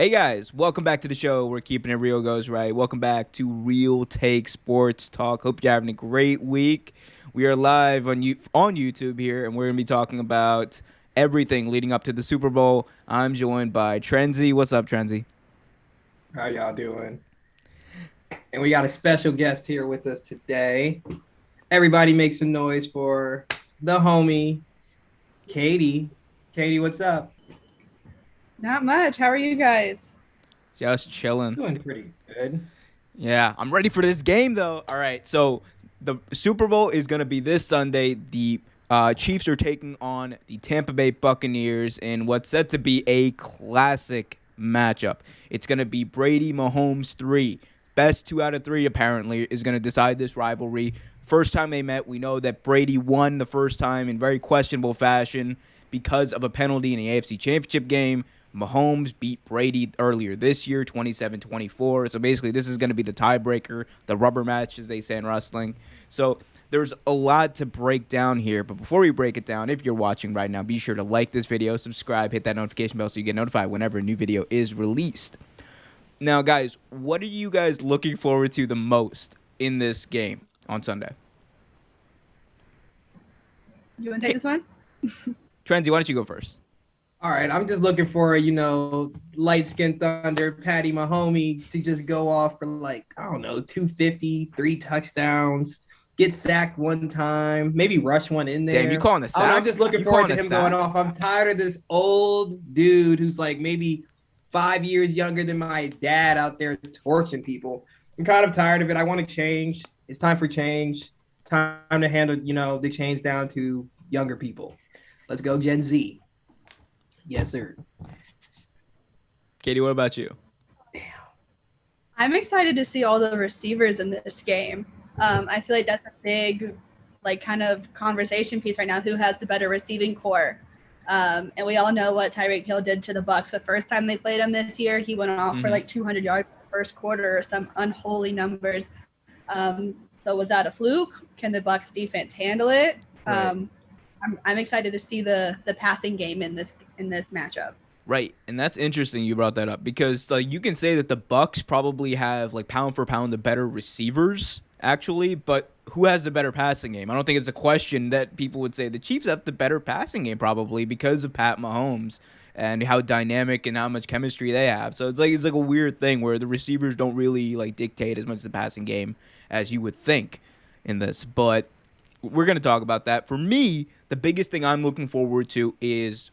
Hey guys, welcome back to the show. We're keeping it real, goes right. Welcome back to Real Take Sports Talk. Hope you're having a great week. We are live on YouTube here, and we're gonna be talking about everything leading up to the Super Bowl. I'm joined by Trenzy. What's up, Trenzy? How y'all doing? And we got a special guest here with us today. Everybody make some noise for the homie, Katie. Katie, what's up? Not much. How are you guys? Just chilling. Doing pretty good. Yeah, I'm ready for this game though. All right, so the Super Bowl is gonna be this Sunday. The Chiefs are taking on the Tampa Bay Buccaneers in what's set to be a classic matchup. It's gonna be Brady Mahomes 3. Best 2 out of 3 apparently is gonna decide this rivalry. First time they met, we know that Brady won the first time in very questionable fashion because of a penalty in the AFC Championship game. Mahomes beat Brady earlier this year, 27-24. So basically, this is going to be the tiebreaker, the rubber match, as they say in wrestling. So there's a lot to break down here. But before we break it down, if you're watching right now, be sure to like this video, subscribe, hit that notification bell so you get notified whenever a new video is released. Now, guys, what are you guys looking forward to the most in this game on Sunday? You want to take this one? Trenzy, why don't you go first? All right, I'm just looking for, light skinned thunder, Patty Mahomey to just go off for like, I don't know, 250, 3 touchdowns, get sacked one time, maybe rush one in there. Damn, you calling a I don't know, sack? I'm just looking You forward calling to a him going sack? off. I'm tired of this old dude who's like maybe 5 years younger than my dad out there torching people. I'm kind of tired of it. I want to change. It's time for change. Time to handle, the change down to younger people. Let's go Gen Z. Yes, sir. Katie, what about you? I'm excited to see all the receivers in this game. I feel like that's a big, kind of conversation piece right now. Who has the better receiving core? And we all know what Tyreek Hill did to the Bucs the first time they played him this year. He went off for like 200 yards in the first quarter or some unholy numbers. So was that a fluke? Can the Bucs defense handle it? Right. I'm excited to see the passing game in this matchup. Right, and that's interesting you brought that up because like you can say that the Bucks probably have like pound for pound the better receivers actually, but who has the better passing game? I don't think it's a question that people would say the Chiefs have the better passing game probably because of Pat Mahomes and how dynamic and how much chemistry they have. So it's like a weird thing where the receivers don't really like dictate as much the passing game as you would think in this, but we're going to talk about that. For me, the biggest thing I'm looking forward to is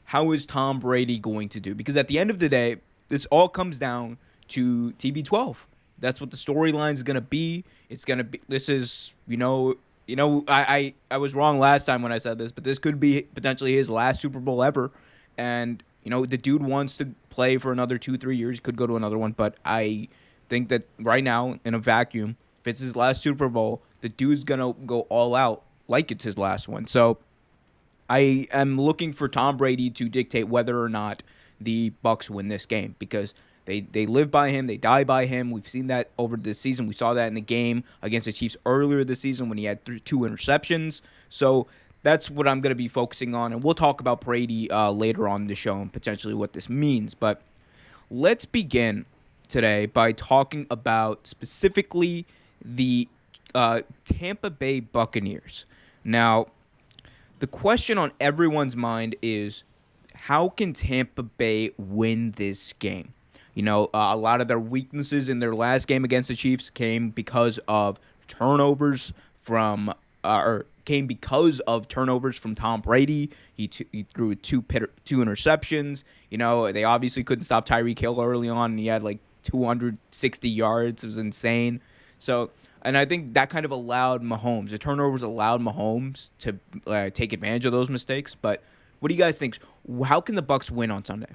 how is Tom Brady going to do? Because at the end of the day, this all comes down to TB12. That's what the storyline is going to be. It's going to be. This is I was wrong last time when I said this, but this could be potentially his last Super Bowl ever, and the dude wants to play for another 2-3 years. Could go to another one, but I think that right now in a vacuum, if it's his last Super Bowl, the dude's gonna go all out like it's his last one. So I am looking for Tom Brady to dictate whether or not the Bucks win this game because they live by him, they die by him. We've seen that over this season. We saw that in the game against the Chiefs earlier this season when he had two interceptions. So that's what I'm going to be focusing on, and we'll talk about Brady later on in the show and potentially what this means. But let's begin today by talking about specifically the Tampa Bay Buccaneers. Now, the question on everyone's mind is how can Tampa Bay win this game? A lot of their weaknesses in their last game against the Chiefs came because of turnovers from or came because of turnovers from Tom Brady. He threw two interceptions. They obviously couldn't stop Tyreek Hill early on, and he had like 260 yards. It was insane. So, and I think that kind of allowed Mahomes. The turnovers allowed Mahomes to take advantage of those mistakes. But what do you guys think? How can the Bucks win on Sunday?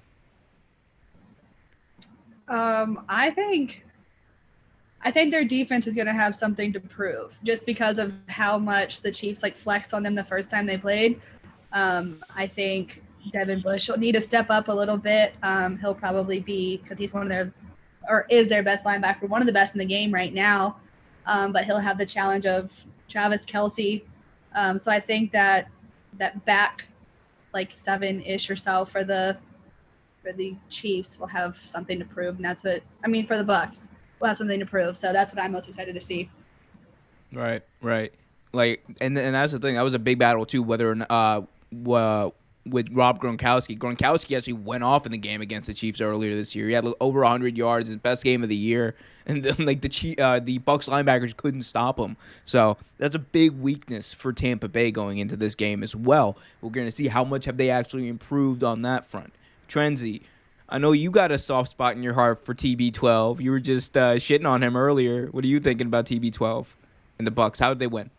I think their defense is going to have something to prove just because of how much the Chiefs flexed on them the first time they played. I think Devin Bush will need to step up a little bit. He'll probably be, because he's is their best linebacker, one of the best in the game right now. But he'll have the challenge of Travis Kelce. So I think that back 7-ish or so for the for the Chiefs will have something to prove, and that's what I mean for the Bucks. We'll have something to prove, so that's what I'm most excited to see. Right, right. Like, and that's the thing. That was a big battle too. Whether or not, with Rob Gronkowski. Gronkowski actually went off in the game against the Chiefs earlier this year. He had over 100 yards, his best game of the year, and then like the Bucks linebackers couldn't stop him. So that's a big weakness for Tampa Bay going into this game as well. We're going to see how much have they actually improved on that front. Trenzy, I know you got a soft spot in your heart for TB12. You were just shitting on him earlier. What are you thinking about TB12 and the Bucks? How did they win?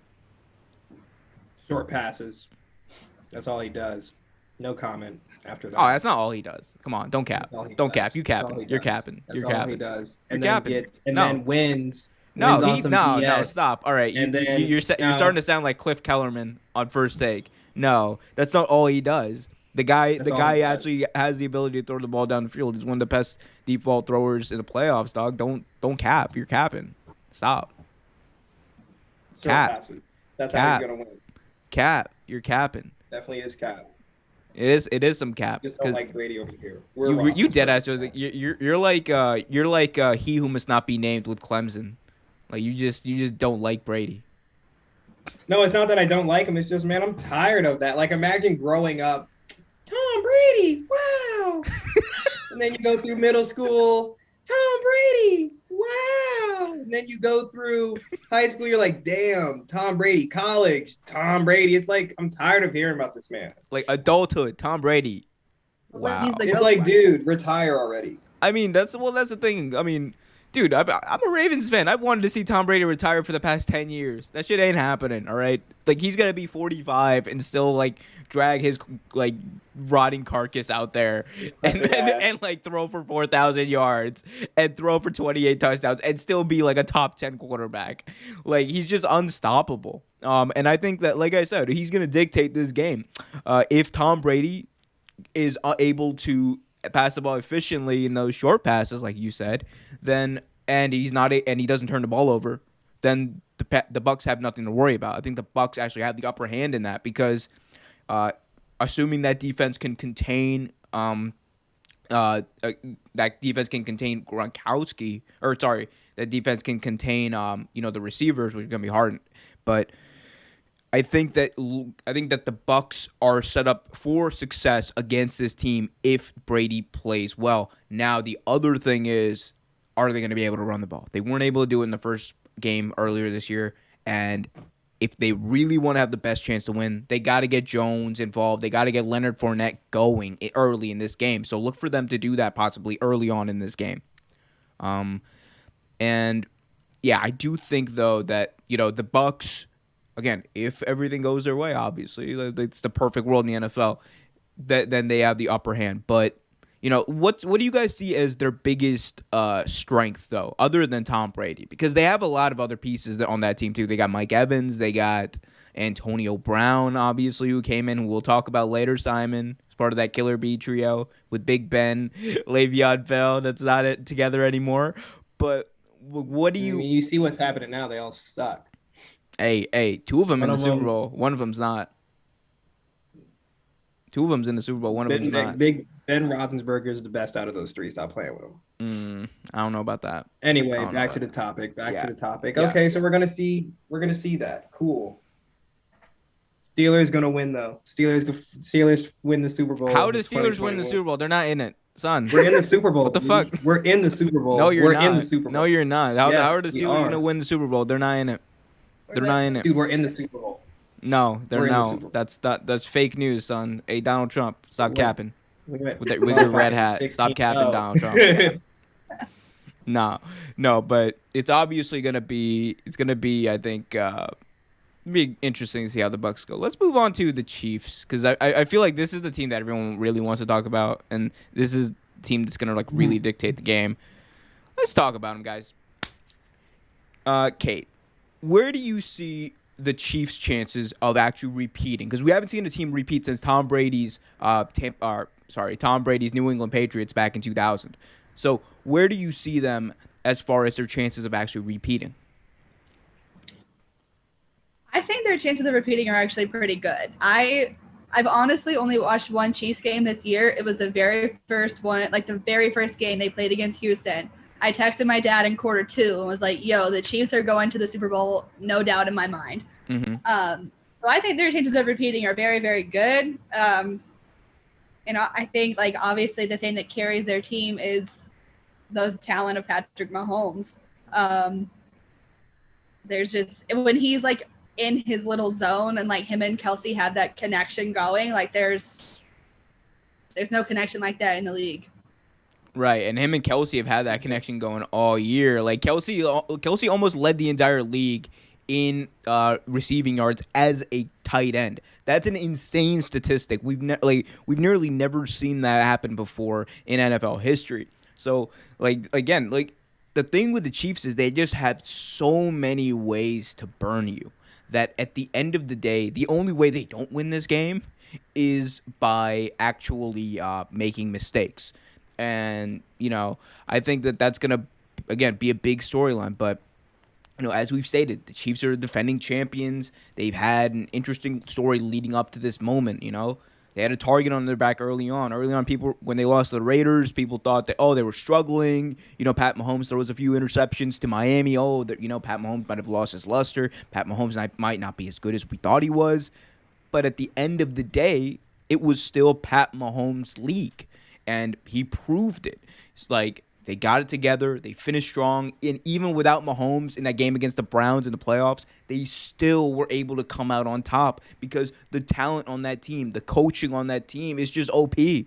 Short passes. That's all he does. No comment after that. Oh, that's not all he does. Come on, don't cap. Don't cap. You capping. You're capping. That's You're all capping. he does. You're capping. Then wins. No, wins on some BS. no. Stop. All right, you're starting to sound like Cliff Kellerman on First Take. No, that's not all he does. The guy actually has the ability to throw the ball down the field. He's one of the best deep ball throwers in the playoffs, dog. Don't cap. You're capping. Stop. Cap. That's cap. how he's gonna win. Cap. You're capping. Definitely is cap. It is some cap. Just don't like Brady over here. You dead ass. You're like he who must not be named with Clemson. Like you just don't like Brady. No, it's not that I don't like him. It's just, man, I'm tired of that. Like, imagine growing up, Tom Brady, wow. And then you go through middle school, Tom Brady, wow. And then you go through high school, you're like, damn, Tom Brady. College, Tom Brady. It's like, I'm tired of hearing about this man. Like adulthood, Tom Brady. Wow. It's like, dude, retire already. I mean, that's the thing. I mean, dude, I'm a Ravens fan. I've wanted to see Tom Brady retire for the past 10 years. That shit ain't happening, all right? Like, he's going to be 45 and still, like, drag his, like, rotting carcass out there and like, throw for 4,000 yards and throw for 28 touchdowns and still be, like, a top 10 quarterback. Like, he's just unstoppable. And I think that, like I said, he's going to dictate this game. If Tom Brady is able to pass the ball efficiently in those short passes, like you said, then and he doesn't turn the ball over, then the Bucks have nothing to worry about. I think the Bucks actually have the upper hand in that because, assuming that defense can contain that defense can contain Gronkowski, or sorry, that defense can contain the receivers, which is gonna be hard, but I think that the Bucks are set up for success against this team if Brady plays well. Now, the other thing is, are they going to be able to run the ball? They weren't able to do it in the first game earlier this year, and if they really want to have the best chance to win, they got to get Jones involved. They got to get Leonard Fournette going early in this game. So look for them to do that possibly early on in this game. And yeah, I do think though that the Bucks. Again, if everything goes their way, obviously, it's the perfect world in the NFL, then they have the upper hand. But, what do you guys see as their biggest strength, though, other than Tom Brady? Because they have a lot of other pieces on that team, too. They got Mike Evans. They got Antonio Brown, obviously, who came in, who we'll talk about later, Simon, as part of that Killer Bee trio with Big Ben, Le'Veon Bell. That's not together anymore. But what do you... I mean, you see what's happening now. They all suck. Hey, two of them in the Super Bowl. One of them's not. Two of them's in the Super Bowl. One of them's not. Big Ben Roethlisberger is the best out of those three. Stop playing with him. I don't know about that. Anyway, back to the topic. To the topic. Yeah. Okay, so we're gonna see that. Cool. Steelers gonna win though. Steelers win the Super Bowl. How does Steelers win the Super Bowl? They're not in it, son. We're in the Super Bowl. What the fuck? We're in the Super Bowl. No, you're not. We're in the Super Bowl. No, you're not. How are the Yes, Steelers gonna win the Super Bowl? They're not in it. They're not in it. Dude, we're in the Super Bowl. No, they're no. That's fake news, son. Hey, Donald Trump, stop capping with your red hat. Stop capping, Donald Trump. No, but it's obviously gonna be. It's gonna be. I think. Be interesting to see how the Bucks go. Let's move on to the Chiefs because I feel like this is the team that everyone really wants to talk about, and this is the team that's gonna really dictate the game. Let's talk about them, guys. Kate, where do you see the Chiefs' chances of actually repeating? Because we haven't seen a team repeat since Tom Brady's New England Patriots back in 2000. So where do you see them as far as their chances of actually repeating? I think their chances of repeating are actually pretty good. I I've honestly only watched one Chiefs game this year. It was the very first one, like the very first game they played against Houston. I texted my dad in quarter 2 and was like, yo, the Chiefs are going to the Super Bowl, no doubt in my mind. Mm-hmm. So I think their chances of repeating are very, very good. And I think, like, obviously the thing that carries their team is the talent of Patrick Mahomes. There's just, when he's, like, in his little zone and, like, him and Kelsey have that connection going, like, there's no connection like that in the league. Right, and him and Kelsey have had that connection going all year. Like Kelsey almost led the entire league in receiving yards as a tight end. That's an insane statistic. We've nearly never seen that happen before in NFL history. So, like, again, like, the thing with the Chiefs is they just have so many ways to burn you that at the end of the day, the only way they don't win this game is by actually making mistakes. And, I think that that's going to, again, be a big storyline. But, as we've stated, the Chiefs are defending champions. They've had an interesting story leading up to this moment, They had a target on their back early on. Early on, people, when they lost to the Raiders, people thought that, they were struggling. Pat Mahomes, there was a few interceptions to Miami. Pat Mahomes might have lost his luster. Pat Mahomes might not be as good as we thought he was. But at the end of the day, it was still Pat Mahomes' league. And he proved it. It's like they got it together. They finished strong. And even without Mahomes in that game against the Browns in the playoffs, they still were able to come out on top because the talent on that team, the coaching on that team is just OP. I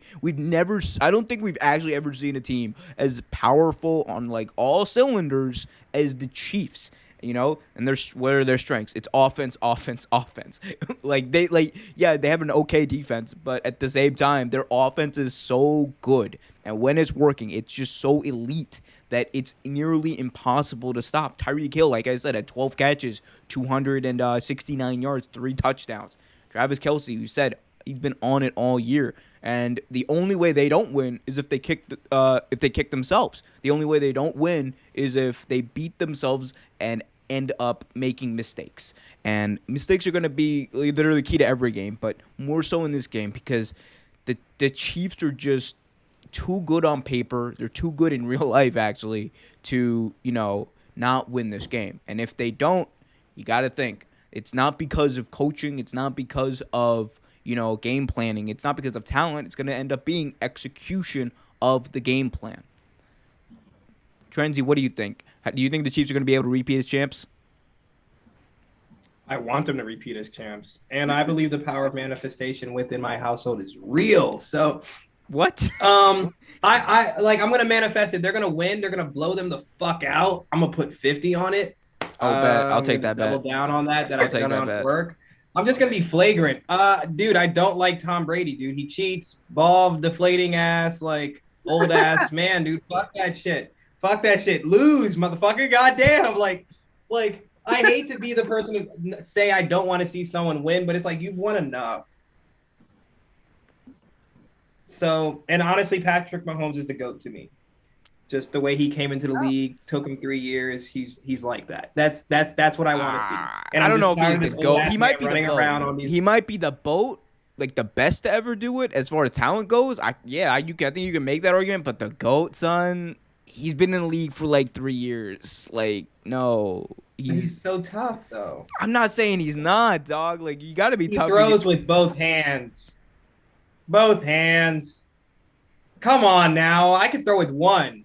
don't think we've actually ever seen a team as powerful on, like, all cylinders as the Chiefs. And what are their strengths? It's offense, offense, offense. they have an okay defense, but at the same time, their offense is so good. And when it's working, it's just so elite that it's nearly impossible to stop. Tyreek Hill, like I said, had 12 catches, 269 yards, 3 touchdowns. Travis Kelce, you said, he's been on it all year. And the only way they don't win is if they kick themselves. The only way they don't win is if they beat themselves and end up making mistakes. And mistakes are going to be literally key to every game, but more so in this game because the Chiefs are just too good on paper. They're too good in real life, actually, to, not win this game. And if they don't, you got to think it's not because of coaching. It's not because of game planning. It's not because of talent. It's going to end up being execution of the game plan. Trenzy, what do you think? Do you think the Chiefs are going to be able to repeat as champs? I want them to repeat as champs. And I believe the power of manifestation within my household is real. So what? I'm going to manifest it. They're going to win. They're going to blow them the fuck out. I'm going to put 50 on it. I'll take that bet. Double down on that I've done on work. I'm just going to be flagrant. Dude, I don't like Tom Brady, dude. He cheats, ball deflating ass, like old ass man, dude. Fuck that shit. Fuck that shit. Lose, motherfucker. Goddamn. Like, I hate to be the person to say I don't want to see someone win, but it's like you've won enough. So, and honestly, Patrick Mahomes is the GOAT to me. Just the way he came into the league, took him 3 years. He's like that. That's what I want to see. And I don't know if he's the GOAT. He might be the GOAT. He might be the GOAT, like the best to ever do it as far as talent goes. I think you can make that argument, but the GOAT, son, he's been in the league for like 3 years. Like, no. He's so tough, though. I'm not saying he's not, dog. Like, you got to be tough. He throws with both hands. Both hands. Come on now. I could throw with one.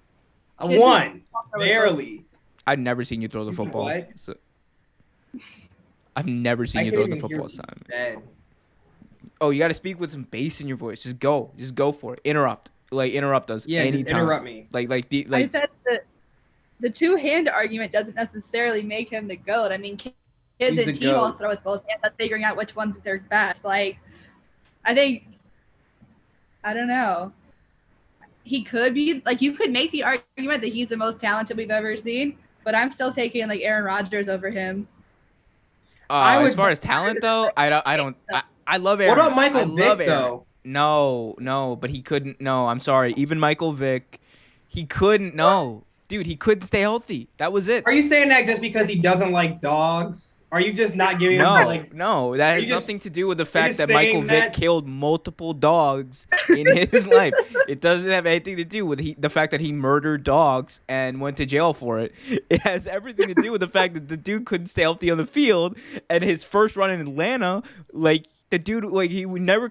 One. Barely. I've never seen you throw the football. So, I've never seen you throw the football, son. Oh, you got to speak with some bass in your voice. Just go. Just go for it. Interrupt us anytime. Interrupt me. I said that the two-hand argument doesn't necessarily make him the GOAT. I mean, kids in T-ball throw with both hands. That's figuring out which one's their best. Like, I don't know. He could be, like, you could make the argument that he's the most talented we've ever seen, but I'm still taking, like, Aaron Rodgers over him. As far as talent, though, I love Aaron. What about Michael Vick, though? No, but he couldn't. No, I'm sorry. Even Michael Vick, he couldn't. No, dude, he couldn't stay healthy. That was it. Are you saying that just because he doesn't like dogs? Are you just not giving him No, like? no, that Are has you just nothing to do with the are you fact just that Michael saying Vick that? killed multiple dogs in his life. It doesn't have anything to do with the fact that he murdered dogs and went to jail for it. It has everything to do with the fact that the dude couldn't stay healthy on the field, and his first run in Atlanta, like the dude, like he never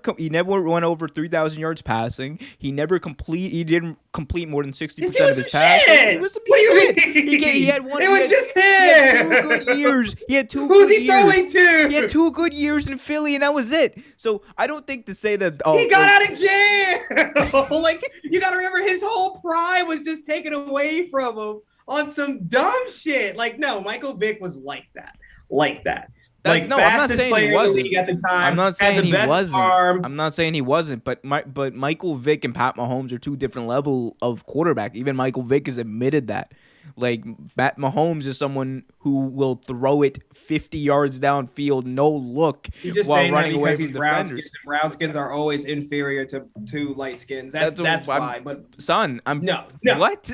went over 3,000 yards passing. He didn't complete more than Yes, he 60% of was his some passes. He shit. was some What do you shit. He mean? had one. It was just He had 2 good him. years. He had two Who's good he years. throwing He had to? 2 good years in Philly, and that was it. So I don't think to say that. Oh, He got out of jail. Like you got to remember, his whole prime was just taken away from him on some dumb shit. Like no, Michael Vick was like that, like that. Like no, I'm not fastest saying he player in the wasn't. league at the time. I'm not had saying the he best wasn't. arm. I'm not saying he wasn't. But Michael Vick and Pat Mahomes are 2 different level of quarterback. Even Michael Vick has admitted that. Like Pat Mahomes is someone who will throw it 50 yards downfield, no look, You're just while saying that running away because from he's brown defenders. skins. Brown skins are always inferior to light skins. That's why. But Son, I'm no, what?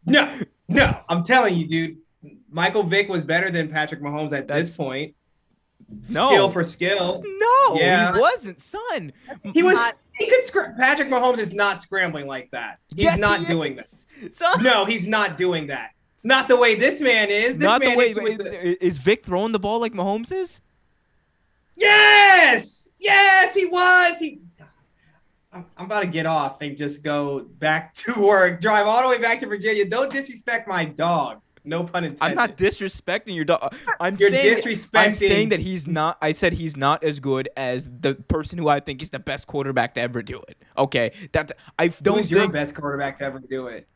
no. I'm telling you, dude. Michael Vick was better than Patrick Mahomes at this point. No. Skill for skill. No, Yeah. he wasn't, son. He was. He could. Patrick Mahomes is not scrambling like that. He's Yes, not he doing that. Son. No, he's not doing that. It's not the way this man is. This Not man the way. is Is Vic throwing the ball like Mahomes is? Yes, he was. I'm about to get off and just go back to work. Drive all the way back to Virginia. Don't disrespect my dog. No pun intended. I'm not disrespecting your dog. You're disrespecting. I'm saying that he's not. I said he's not as good as the person who I think is the best quarterback to ever do it. Okay, I don't Who's think your best quarterback to ever do it?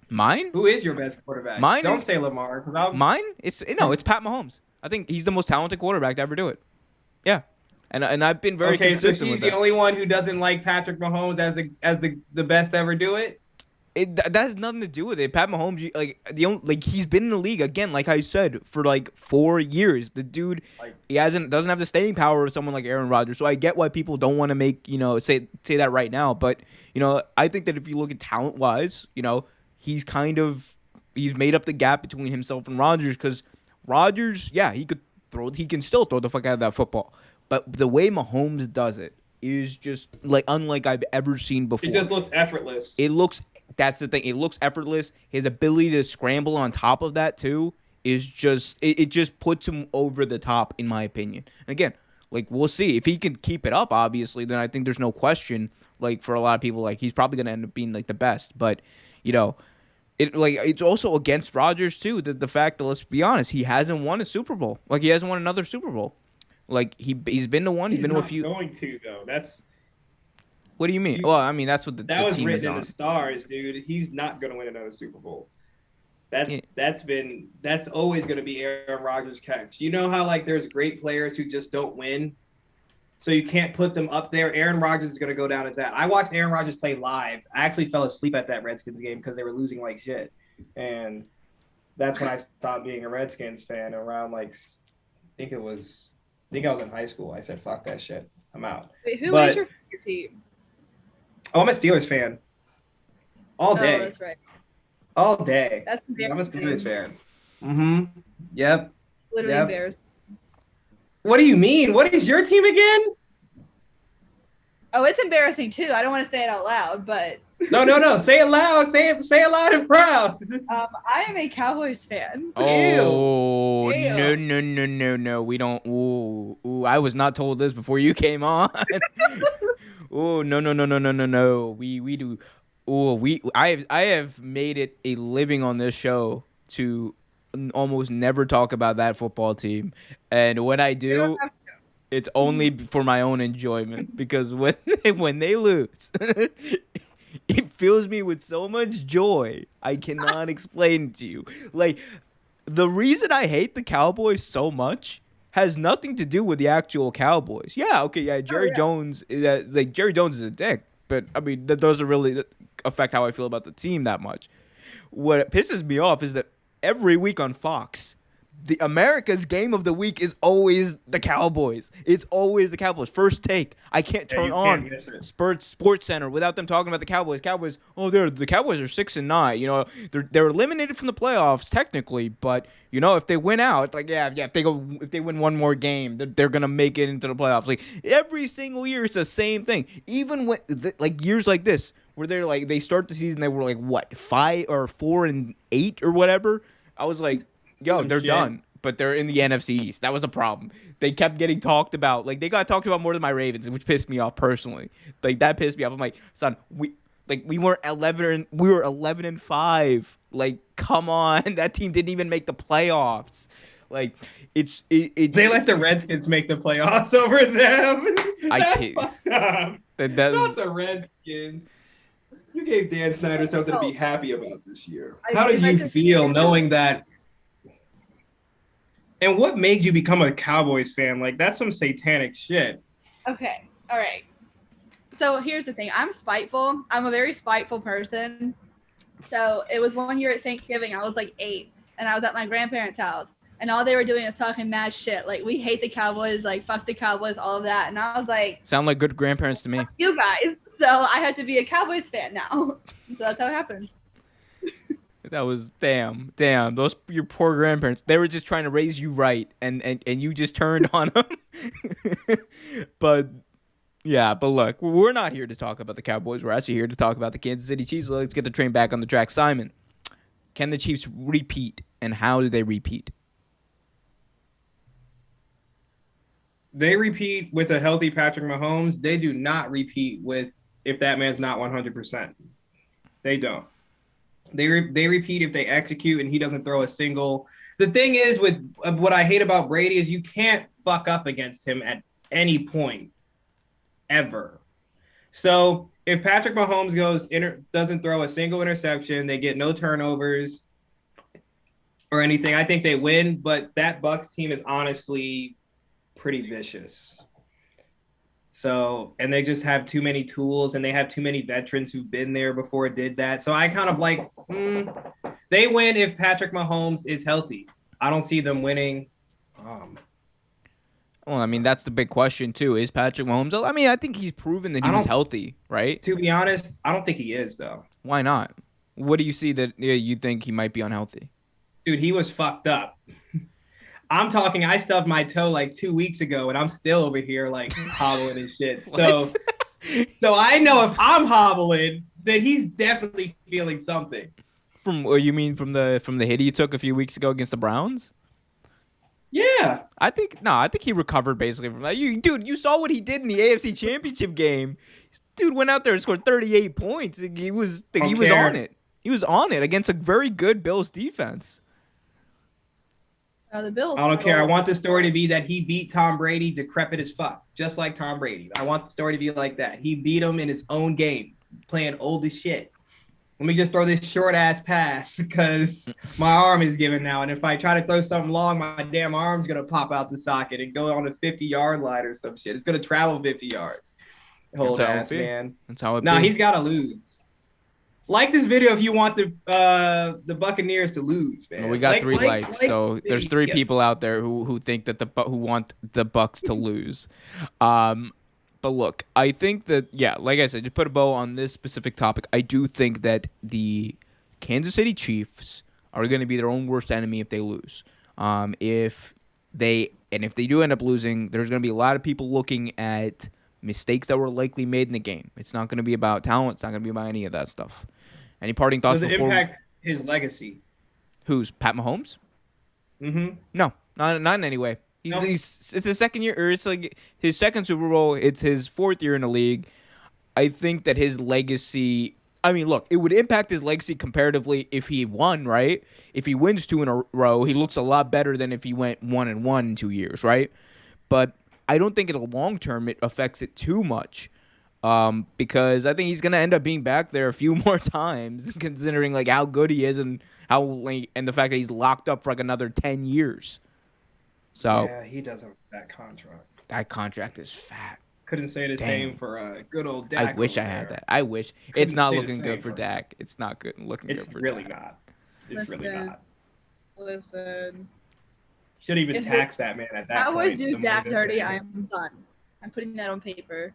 Mine. Who is your best quarterback? Mine Don't is say Lamar. Mine. It's Pat Mahomes. I think he's the most talented quarterback to ever do it. Yeah, and I've been very consistent so he's with the that. only one who doesn't like Patrick Mahomes as the best to ever do it. That has nothing to do with it. Pat Mahomes, he's been in the league again, like I said, for like 4 years. The dude, he doesn't have the staying power of someone like Aaron Rodgers. So I get why people don't want to make say that right now. But I think that if you look at talent wise, he's made up the gap between himself and Rodgers, because Rodgers, yeah, he can still throw the fuck out of that football. But the way Mahomes does it is just like unlike I've ever seen before. It just looks effortless. That's the thing. It looks effortless. His ability to scramble on top of that too is just it just puts him over the top, in my opinion. And again, we'll see if he can keep it up. Obviously, then I think there's no question. For a lot of people, he's probably gonna end up being the best. But it's also against Rodgers too. The fact that, let's be honest, he hasn't won a Super Bowl. He hasn't won another Super Bowl. He's been to one. He's been to a few. He's not going to though. What do you mean? Well, I mean that's what the team is on. That was written in the stars, dude. He's not going to win another Super Bowl. That's always going to be Aaron Rodgers' catch. You know how there's great players who just don't win, so you can't put them up there. Aaron Rodgers is going to go down as that. I watched Aaron Rodgers play live. I actually fell asleep at that Redskins game because they were losing like shit, and that's when I stopped being a Redskins fan. Around I think I was in high school. I said, "Fuck that shit. I'm out." Wait, who is your favorite team? Oh, I'm a Steelers fan. All day. Oh, that's right. All day. That's I'm a Steelers fan. Mm-hmm. Yep. Literally embarrassing. What do you mean? What is your team again? Oh, it's embarrassing too. I don't want to say it out loud, but No. Say it loud. Say it loud and proud. I am a Cowboys fan. Oh, Ew. no. We don't. Ooh. I was not told this before you came on. Oh, no. We do. Oh, I have made it a living on this show to almost never talk about that football team, and when I do, it's only for my own enjoyment, because when they lose, it fills me with so much joy I cannot explain to you. The reason I hate the Cowboys so much has nothing to do with the actual Cowboys. Yeah, okay, yeah, Jerry Jones is a dick, but I mean that doesn't really affect how I feel about the team that much. What pisses me off is that every week on Fox, the America's game of the week is always the Cowboys. It's always the Cowboys. First take. I can't turn you on can't miss it. Sports Center without them talking about the Cowboys. Cowboys. Oh, the Cowboys are 6-9. You know, they're eliminated from the playoffs technically, but you know if they win out, like if they win one more game, they're gonna make it into the playoffs. Like every single year, it's the same thing. Even when like years like this, where they're like they start the season, they were like what 5 or 4-8 or whatever. I was like, yo, they're done. But they're in the NFC East. That was a problem. They kept getting talked about. Like, they got talked about more than my Ravens, which pissed me off personally. Like, that pissed me off. I'm like, son, we were 11-5. Like, come on. That team didn't even make the playoffs. Like, they let the Redskins make the playoffs over them. That's fucked up. Not the Redskins. You gave Dan Snyder something to be happy about this year. How did you feel knowing that? And what made you become a Cowboys fan? Like, that's some satanic shit. Okay. All right. So here's the thing. I'm spiteful. I'm a very spiteful person. So it was one year at Thanksgiving. I was like 8, and I was at my grandparents' house. And all they were doing is talking mad shit. Like, we hate the Cowboys. Like, fuck the Cowboys, all of that. And I was like... Sound like good grandparents to me. You guys. So I had to be a Cowboys fan now. So that's how it happened. That was damn. Those your poor grandparents. They were just trying to raise you right, and you just turned on them. But look, we're not here to talk about the Cowboys. We're actually here to talk about the Kansas City Chiefs. So let's get the train back on the track. Simon, can the Chiefs repeat, and how do they repeat? They repeat with a healthy Patrick Mahomes. They do not repeat with if that man's not 100%. They don't. They repeat if they execute and he doesn't throw a single. The thing is with what I hate about Brady is you can't fuck up against him at any point ever. So if Patrick Mahomes doesn't throw a single interception, they get no turnovers or anything, I think they win. But that Bucs team is honestly pretty vicious. So, and they just have too many tools and they have too many veterans who've been there before it did that. So I kind of like, they win if Patrick Mahomes is healthy. I don't see them winning. Well, I mean, that's the big question too. Is Patrick Mahomes? I mean, I think he's proven that he was healthy, right? To be honest, I don't think he is though. Why not? What do you see that you think he might be unhealthy? Dude, he was fucked up. I'm talking, I stubbed my toe like 2 weeks ago and I'm still over here like hobbling and shit. So I know if I'm hobbling, then he's definitely feeling something. You mean from the hit he took a few weeks ago against the Browns? Yeah. I think he recovered basically from that. You saw what he did in the AFC Championship game. Dude went out there and scored 38 points. He was on it. He was on it against a very good Bills defense. The Bills. I don't care. I want the story to be that he beat Tom Brady decrepit as fuck, just like Tom Brady. I want the story to be like that. He beat him in his own game, playing old as shit. Let me just throw this short-ass pass because my arm is giving now. And if I try to throw something long, my damn arm's going to pop out the socket and go on a 50-yard line or some shit. It's going to travel 50 yards. Old ass, man. That's how it be. He's got to lose. Like this video if you want the Buccaneers to lose, man. Well, we got 3 likes, so there's 3 people out there who think that who want the Bucs to lose. But look, I think that like I said, to put a bow on this specific topic, I do think that the Kansas City Chiefs are going to be their own worst enemy if they lose. If they do end up losing, there's going to be a lot of people looking at mistakes that were likely made in the game. It's not going to be about talent. It's not going to be about any of that stuff. Any parting thoughts? Does it impact his legacy? Who's Pat Mahomes? Mm-hmm. No, not in any way. It's his second year, or it's like his second Super Bowl. It's his 4th year in the league. I think that his legacy. I mean, look, it would impact his legacy comparatively if he won, right? If he wins 2 in a row, he looks a lot better than if he went 1-1 in 2 years, right? But I don't think in the long term it affects it too much, because I think he's gonna end up being back there a few more times, considering like how good he is and and the fact that he's locked up for like another 10 years. So yeah, he doesn't. That contract. That contract is fat. Couldn't say the same for good old Dak. I wish I had that. I wish. It's not looking good for Dak. It's not good looking good for Dak. It's really not. It's really not. Listen. Should even If tax that man at that Cowboys point. do Dak dirty, I'm done. I'm putting that on paper.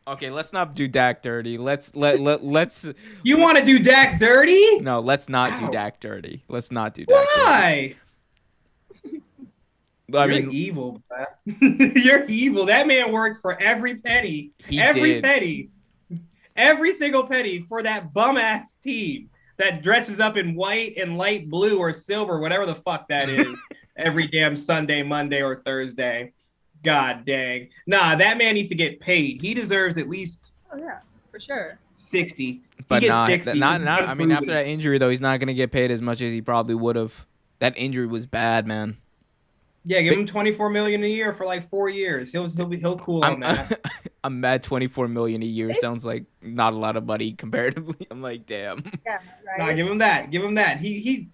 Okay, let's not do Dak dirty. Let's You want to do Dak dirty? no, let's not do Ow. Dak dirty. Let's not do Dak dirty. Why? I You're mean, evil, bro. You're evil. That man worked for every penny. Penny. Every single penny for that bum ass team that dresses up in white and light blue or silver, whatever the fuck that is, every damn Sunday, Monday, or Thursday. God dang. Nah, that man needs to get paid. He deserves at least Oh yeah, for sure. 60. but he gets not 60. I mean, after that injury though, he's not gonna get paid as much as he probably would have. That injury was bad, man. Yeah, give him $24 million a year for like 4 years. He'll cool on that. I'm mad. $24 million a year sounds like not a lot of money comparatively. I'm like, damn. Yeah, right. Nah, give him that. Give him that. He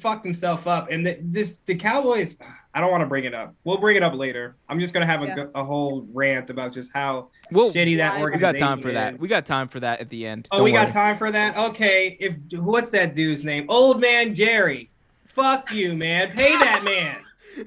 fucked himself up, and the Cowboys. I don't want to bring it up. We'll bring it up later. I'm just gonna have a whole rant about just how shitty that organization. We got time for is. that. We got time for that at the end. Oh, we got time for that. Okay. What's that dude's name? Old man Jerry. Fuck you, man. Pay that man.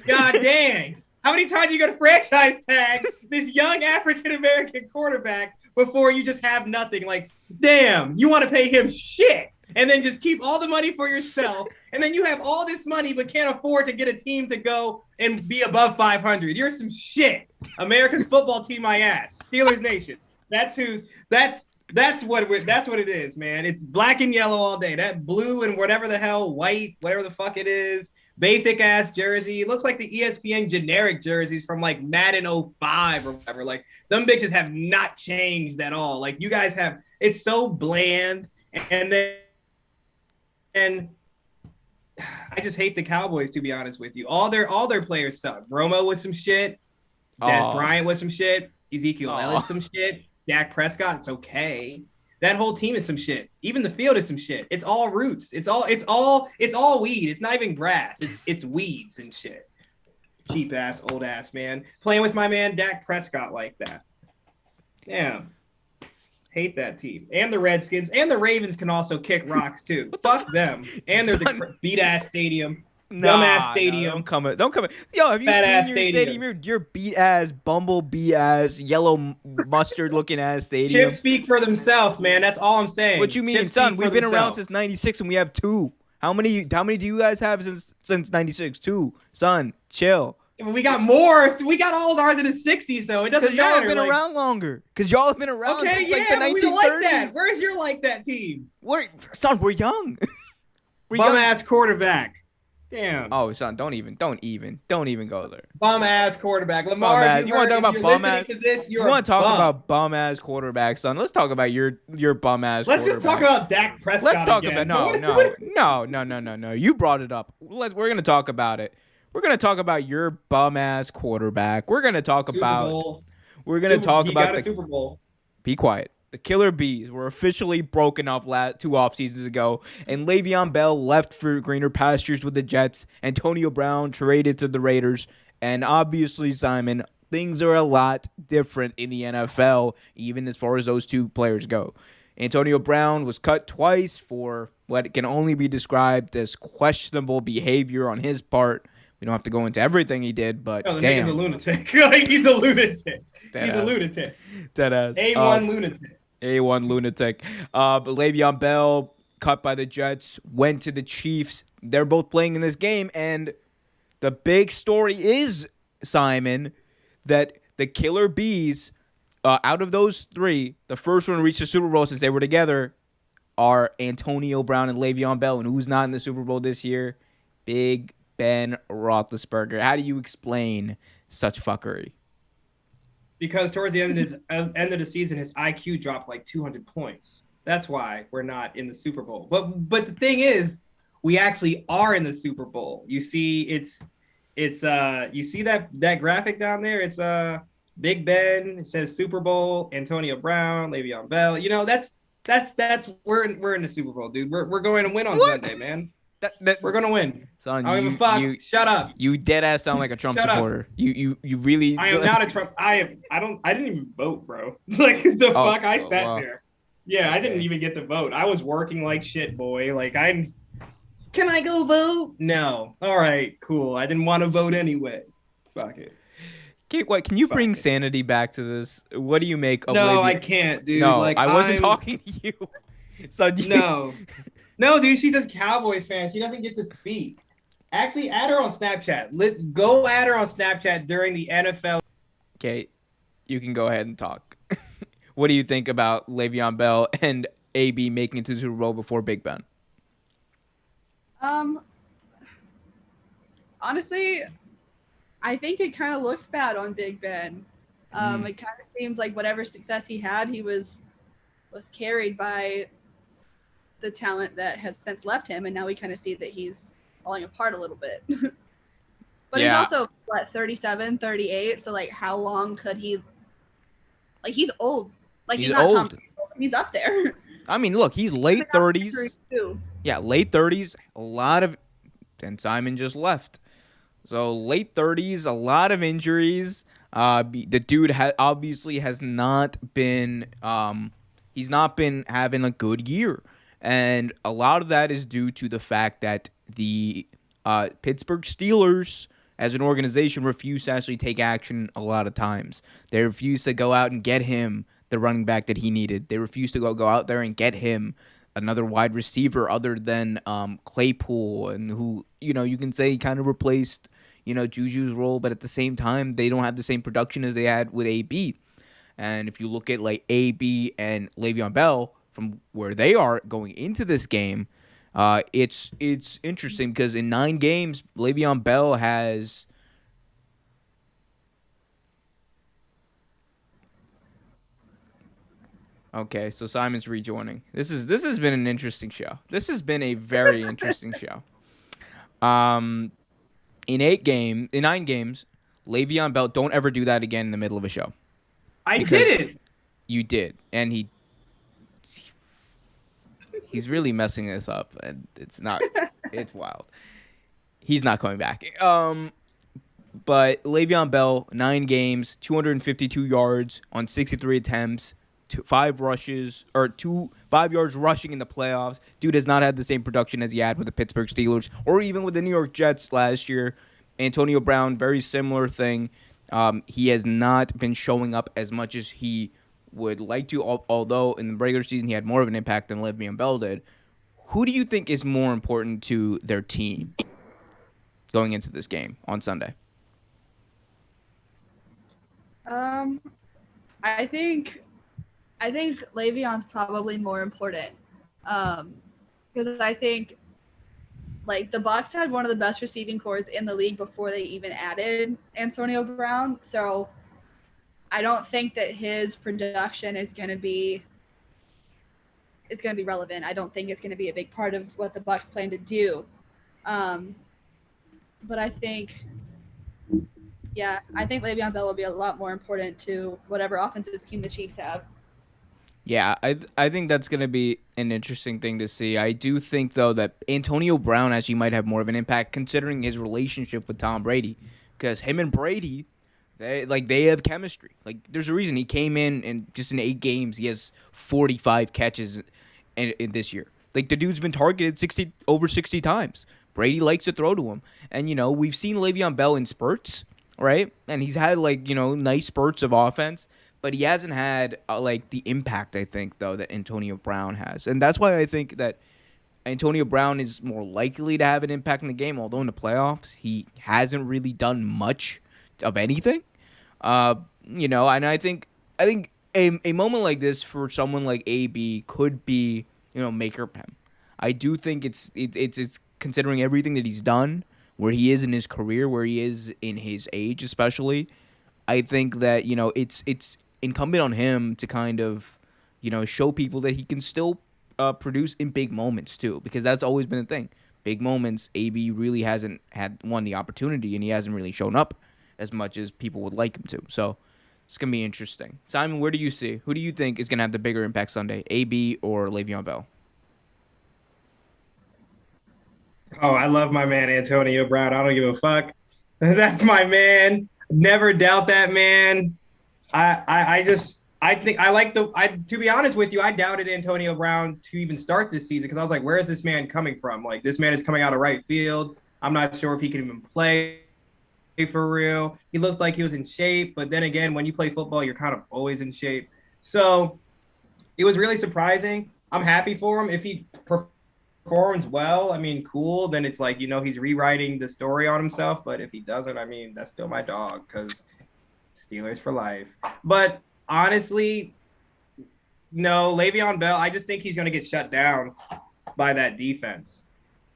God dang. How many times are you going to franchise tag this young African-American quarterback before you just have nothing? Like, damn, you want to pay him shit and then just keep all the money for yourself. And then you have all this money but can't afford to get a team to go and be above 500. You're some shit. America's football team, my ass. Steelers Nation. That's what it is, man. It's black and yellow all day. That blue and whatever the hell, white, whatever the fuck it is. Basic ass jersey. It looks like the ESPN generic jerseys from like Madden 05 or whatever. Like them bitches have not changed at all. Like you guys have, it's so bland. And I just hate the Cowboys, to be honest with you. All their players suck. Romo with some shit. Des Bryant with some shit. Ezekiel Elliott some shit. Dak Prescott, it's okay. That whole team is some shit. Even the field is some shit. It's all roots. It's all weed. It's not even grass. It's weeds and shit. Cheap ass, old ass man. Playing with my man Dak Prescott like that. Damn. Hate that team. And the Redskins. And the Ravens can also kick rocks too. Fuck them. And they're the beat ass stadium. Dumbass stadium. No, don't come. Yo, have you Fat seen your stadium? Your beat ass, bumblebee ass, yellow mustard looking ass stadium. Chips speak for themselves, man. That's all I'm saying. What you mean, Chips son? speak We've for been around themselves. since '96 and we have 2. How many do you guys have since '96? 2. Son, chill. We got more. We got all of ours in the 60s, so it doesn't Because y'all matter. have been around longer. Because y'all have been around Okay, since yeah, like the 1930s. we don't like that. Where's your like that team? Son, we're young. We're Bum young. ass quarterback. Damn. Oh, son, don't even go there. Bum ass quarterback. Lamar, Bum ass. You want to talk about bum ass? You want to talk about bum ass quarterback, son? Let's talk about your bum ass. Let's just talk about Dak Prescott. Let's talk again. about no. You brought it up. We're gonna talk about it. We're gonna talk about your bum ass quarterback. We're gonna talk about. We're gonna talk about the Super Bowl. Be quiet. The Killer Bees were officially broken off 2 off seasons ago, and Le'Veon Bell left for greener pastures with the Jets. Antonio Brown traded to the Raiders, and obviously, Simon, things are a lot different in the NFL, even as far as those 2 players go. Antonio Brown was cut twice for what can only be described as questionable behavior on his part. We don't have to go into everything he did, but damn. He's a lunatic. He's a lunatic. Dead He's ass. a lunatic. Dead ass. A1 lunatic. A1 lunatic. But Le'Veon Bell, cut by the Jets, went to the Chiefs. They're both playing in this game, and the big story is, Simon, that the Killer Bees, out of those 3, the first one to reach the Super Bowl since they were together are Antonio Brown and Le'Veon Bell. And who's not in the Super Bowl this year? Big Ben Roethlisberger. How do you explain such fuckery? Because towards the end of the season, his IQ dropped like 200 points. That's why we're not in the Super Bowl. But the thing is, we actually are in the Super Bowl. You see, you see that graphic down there? It's Big Ben. It says Super Bowl. Antonio Brown, Le'Veon Bell. You know, that's we're in the Super Bowl, dude. We're going to win on Sunday, man. We're gonna win. Son, I don't give a fuck. Shut up. You dead ass sound like a Trump supporter. You really. I am not a Trump. I didn't even vote, bro. Like the fuck, I sat there. Yeah, I didn't even get to vote. I was working like shit, boy. Like Can I go vote? No. All right, cool. I didn't want to vote anyway. Fuck it. Kate, what can you bring Fuck it. sanity back to this? What do you make of No, I Le'Veon? can't, dude. No, Like I wasn't I'm talking to you. So do you, no. No, dude, she's a Cowboys fan. She doesn't get to speak. Actually, add her on Snapchat. Let go add her on Snapchat during the NFL. Kate, you can go ahead and talk. What do you think about Le'Veon Bell and AB making it to the Super Bowl before Big Ben? Um, honestly, I think it kind of looks bad on Big Ben. It kind of seems like whatever success he had, he was carried by the talent that has since left him, and now we kind of see that he's falling apart a little bit. But he's Yeah, also, what, 37, 38, so, like, how long could he – like, he's old. Like, he's he's not Tom old. Brady. He's up there. I mean, look, he's late 30s. Yeah, late 30s. A lot of – and Simon just left. So late 30s, a lot of injuries. The dude obviously has not been he's not been having a good year, and a lot of that is due to the fact that the Pittsburgh Steelers, as an organization, refuse to actually take action a lot of times. They refuse to go out and get him the running back that he needed. They refuse to go out there and get him another wide receiver other than Claypool, and who, you can say kind of replaced, Juju's role, but at the same time, they don't have the same production as they had with AB. And if you look at like AB and Le'Veon Bell from where they are going into this game, it's interesting because in 9 games, Le'Veon Bell has Okay, so Simon's rejoining. This has been an interesting show. This has been a very interesting show. Um, in 9 games, Le'Veon Bell, don't ever do that again in the middle of a show. I Because did it. you did, and he's really messing this up, and it's wild. He's not coming back. But Le'Veon Bell, 9 games, 252 yards on 63 attempts, 5 rushes, or 5 yards rushing in the playoffs. Dude has not had the same production as he had with the Pittsburgh Steelers or even with the New York Jets last year. Antonio Brown, very similar thing. He has not been showing up as much as he would like to, although in the regular season he had more of an impact than Le'Veon Bell did. Who do you think is more important to their team going into this game on Sunday? I think Le'Veon's probably more important. Because I think like the Bucs had one of the best receiving corps in the league before they even added Antonio Brown. So I don't think that his production is going to be relevant. I don't think it's going to be a big part of what the Bucs plan to do. But I think Le'Veon Bell will be a lot more important to whatever offensive scheme the Chiefs have. Yeah, I think that's going to be an interesting thing to see. I do think, though, that Antonio Brown actually might have more of an impact considering his relationship with Tom Brady. Because him and Brady, they have chemistry. Like, there's a reason he came in and just in 8 games, he has 45 catches in this year. Like, the dude's been targeted over 60 times. Brady likes to throw to him. And, we've seen Le'Veon Bell in spurts, right? And he's had, nice spurts of offense. But he hasn't had, the impact, I think, though, that Antonio Brown has. And that's why I think that Antonio Brown is more likely to have an impact in the game, although in the playoffs, he hasn't really done much of anything. And I think a moment like this for someone like AB could be, make or him. I do think it's considering everything that he's done, where he is in his career, where he is in his age especially. I think that, it's incumbent on him to kind of, show people that he can still produce in big moments too, because that's always been a thing. Big moments, AB really hasn't had the opportunity, and he hasn't really shown up as much as people would like him to. So it's going to be interesting. Simon, who do you think is going to have the bigger impact Sunday, AB or Le'Veon Bell? Oh, I love my man Antonio Brown. I don't give a fuck. That's my man. Never doubt that man. I just I think I like to be honest with you, I doubted Antonio Brown to even start this season because I was like, where is this man coming from? Like, this man is coming out of right field. I'm not sure if he can even play for real. He looked like he was in shape, but then again, when you play football, you're kind of always in shape. So it was really surprising. I'm happy for him. If he performs well, I mean, cool. Then it's like, he's rewriting the story on himself. But if he doesn't, I mean, that's still my dog because Steelers for life. But honestly, no, Le'Veon Bell, I just think he's going to get shut down by that defense.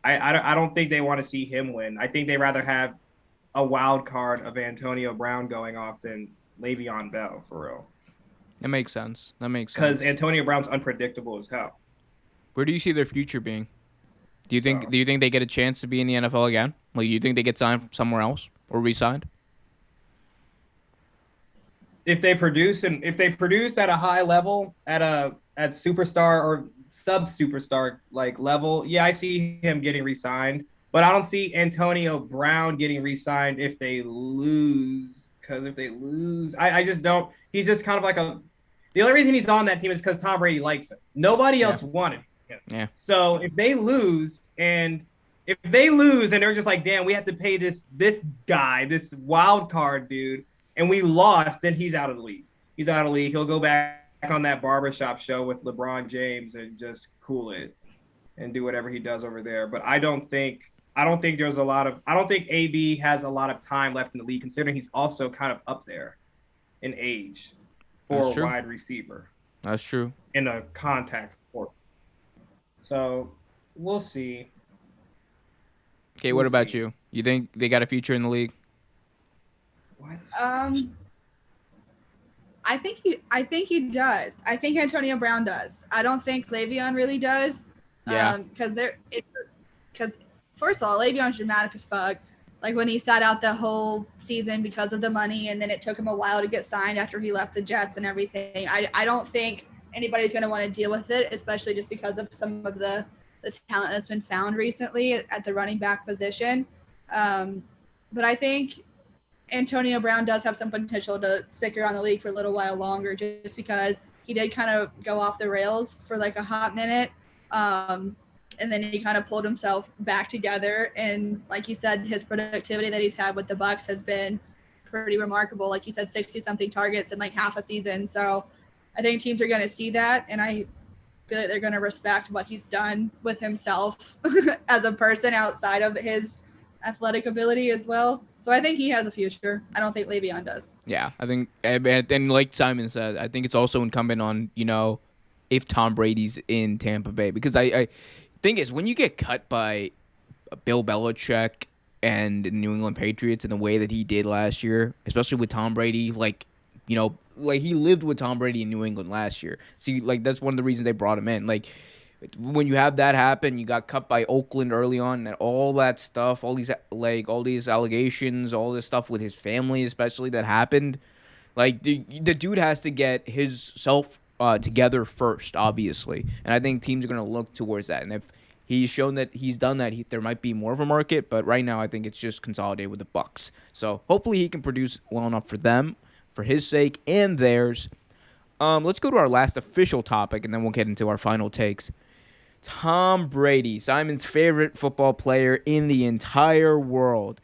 I don't think they want to see him win. I think they rather have a wild card of Antonio Brown going off than Le'Veon Bell, for real. That makes sense. Because Antonio Brown's unpredictable as hell. Where do you see their future being? Do you So- think they get a chance to be in the NFL again? Like, do you think they get signed somewhere else or re-signed? If they produce at a high level, at superstar or sub superstar like level, yeah, I see him getting re-signed. But I don't see Antonio Brown getting re-signed if they lose. Because if they lose, I just don't. He's just kind of like the only reason he's on that team is because Tom Brady likes him. Nobody else wanted him. Yeah. So if they lose and they're just like, damn, we have to pay this guy, this wild card dude, and we lost, then he's out of the league. He's out of the league. He'll go back on that barbershop show with LeBron James and just cool it and do whatever he does over there. But I don't think AB has a lot of time left in the league, considering he's also kind of up there in age for a wide receiver. That's true. In a contact sport. So we'll see. Okay, what about you? You think they got a future in the league? I think he does. I think Antonio Brown does. I don't think Le'Veon really does. Yeah. Because first of all, Le'Veon's dramatic as fuck. Like when he sat out the whole season because of the money, and then it took him a while to get signed after he left the Jets and everything. I don't think anybody's going to want to deal with it, especially just because of some of the talent that's been found recently at the running back position. But I think Antonio Brown does have some potential to stick around the league for a little while longer, just because he did kind of go off the rails for like a hot minute. And then he kind of pulled himself back together. And like you said, his productivity that he's had with the Bucs has been pretty remarkable. Like you said, 60-something targets in like half a season. So I think teams are going to see that. And I feel like they're going to respect what he's done with himself as a person outside of his athletic ability as well. So I think he has a future. I don't think Le'Veon does. Yeah, I think, and like Simon said, I think it's also incumbent on, if Tom Brady's in Tampa Bay. Because I thing is, when you get cut by Bill Belichick and the New England Patriots in the way that he did last year, especially with Tom Brady, like he lived with Tom Brady in New England last year. See, like that's one of the reasons they brought him in. Like when you have that happen, you got cut by Oakland early on, and all that stuff, all these allegations, all this stuff with his family, especially that happened. Like the dude has to get his self together first, obviously, and I think teams are going to look towards that. And if he's shown that he's done that, there might be more of a market. But right now, I think it's just consolidated with the Bucs. So hopefully, he can produce well enough for them, for his sake and theirs. Let's go to our last official topic, and then we'll get into our final takes. Tom Brady, Simon's favorite football player in the entire world.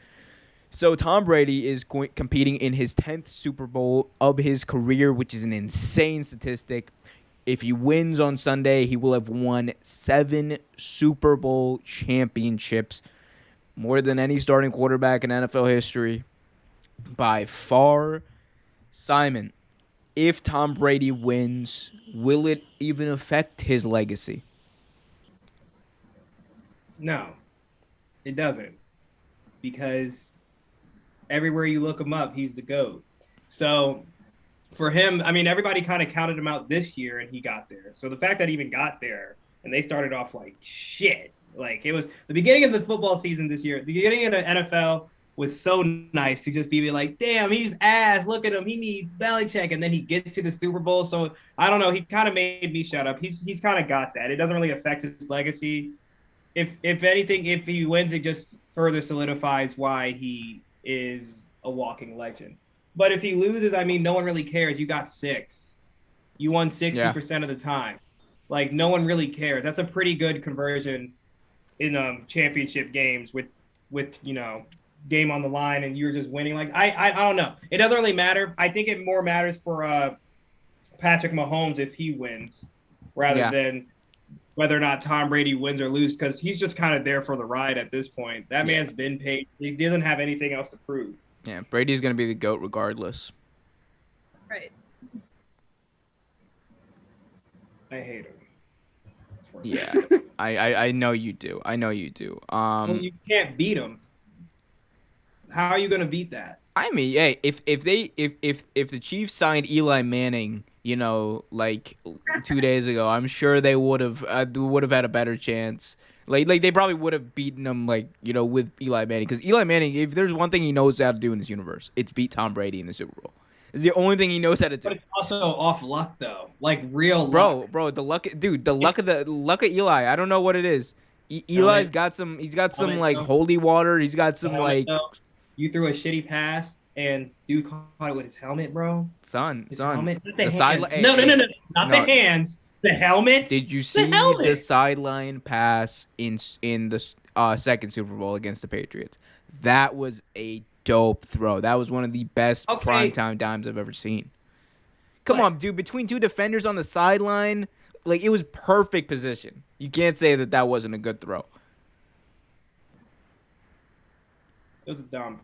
So Tom Brady is competing in his 10th Super Bowl of his career, which is an insane statistic. If he wins on Sunday, he will have won 7 Super Bowl championships, more than any starting quarterback in NFL history by far. Simon, if Tom Brady wins, will it even affect his legacy? No, it doesn't, because everywhere you look him up, he's the GOAT. So for him, I mean, everybody kind of counted him out this year, and he got there. So the fact that he even got there, and they started off like shit. Like, it was the beginning of the football season this year. The beginning of the NFL was so nice to just be like, damn, he's ass. Look at him. He needs Belichick. And then he gets to the Super Bowl. So I don't know. He kind of made me shut up. He's kind of got that. It doesn't really affect his legacy. If anything, if he wins, it just further solidifies why he is a walking legend. But if he loses, I mean, no one really cares. You got 6. You won Yeah. 60% of the time. Like no one really cares. That's a pretty good conversion in championship games with game on the line and you're just winning. Like I don't know. It doesn't really matter. I think it more matters for Patrick Mahomes if he wins rather Yeah. than whether or not Tom Brady wins or loses because he's just kind of there for the ride at this point. That Yeah. man's been paid. He doesn't have anything else to prove. Yeah. Brady's gonna be the GOAT regardless. Right. I hate him. Yeah. I know you do. I know you do. Well, you can't beat him. How are you going to beat that? I mean, hey, if the Chiefs signed Eli Manning, like 2 days ago, I'm sure they would have had a better chance. Like they probably would have beaten them, with Eli Manning, because Eli Manning, if there's one thing he knows how to do in this universe, it's beat Tom Brady in the Super Bowl. It's the only thing he knows how to do. But it's also off luck though, like real luck. Bro, the luck of Eli. I don't know what it is. Eli's got some. He's got some like holy water. He's got some like. You threw a shitty pass and dude caught it with his helmet, bro. Son. Helmet. The sideline. No, not the hands. The helmet. Did you see the sideline pass in the second Super Bowl against the Patriots? That was a dope throw. That was one of the best primetime dimes I've ever seen. Come on, dude. Between two defenders on the sideline, like it was perfect position. You can't say that wasn't a good throw. It was dumb.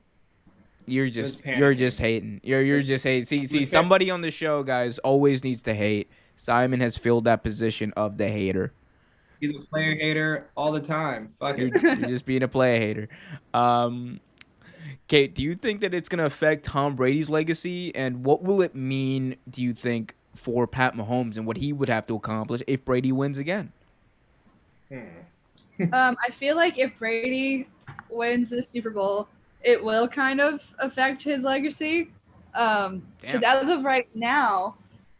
You're just hating. You're just hating. See, somebody on the show, guys, always needs to hate. Simon has filled that position of the hater. He's a player hater all the time. Fuck it. You're just being a player hater. Kate, do you think that it's going to affect Tom Brady's legacy? And what will it mean, do you think, for Pat Mahomes and what he would have to accomplish if Brady wins again? I feel like if Brady wins the Super Bowl, it will kind of affect his legacy. Because as of right now,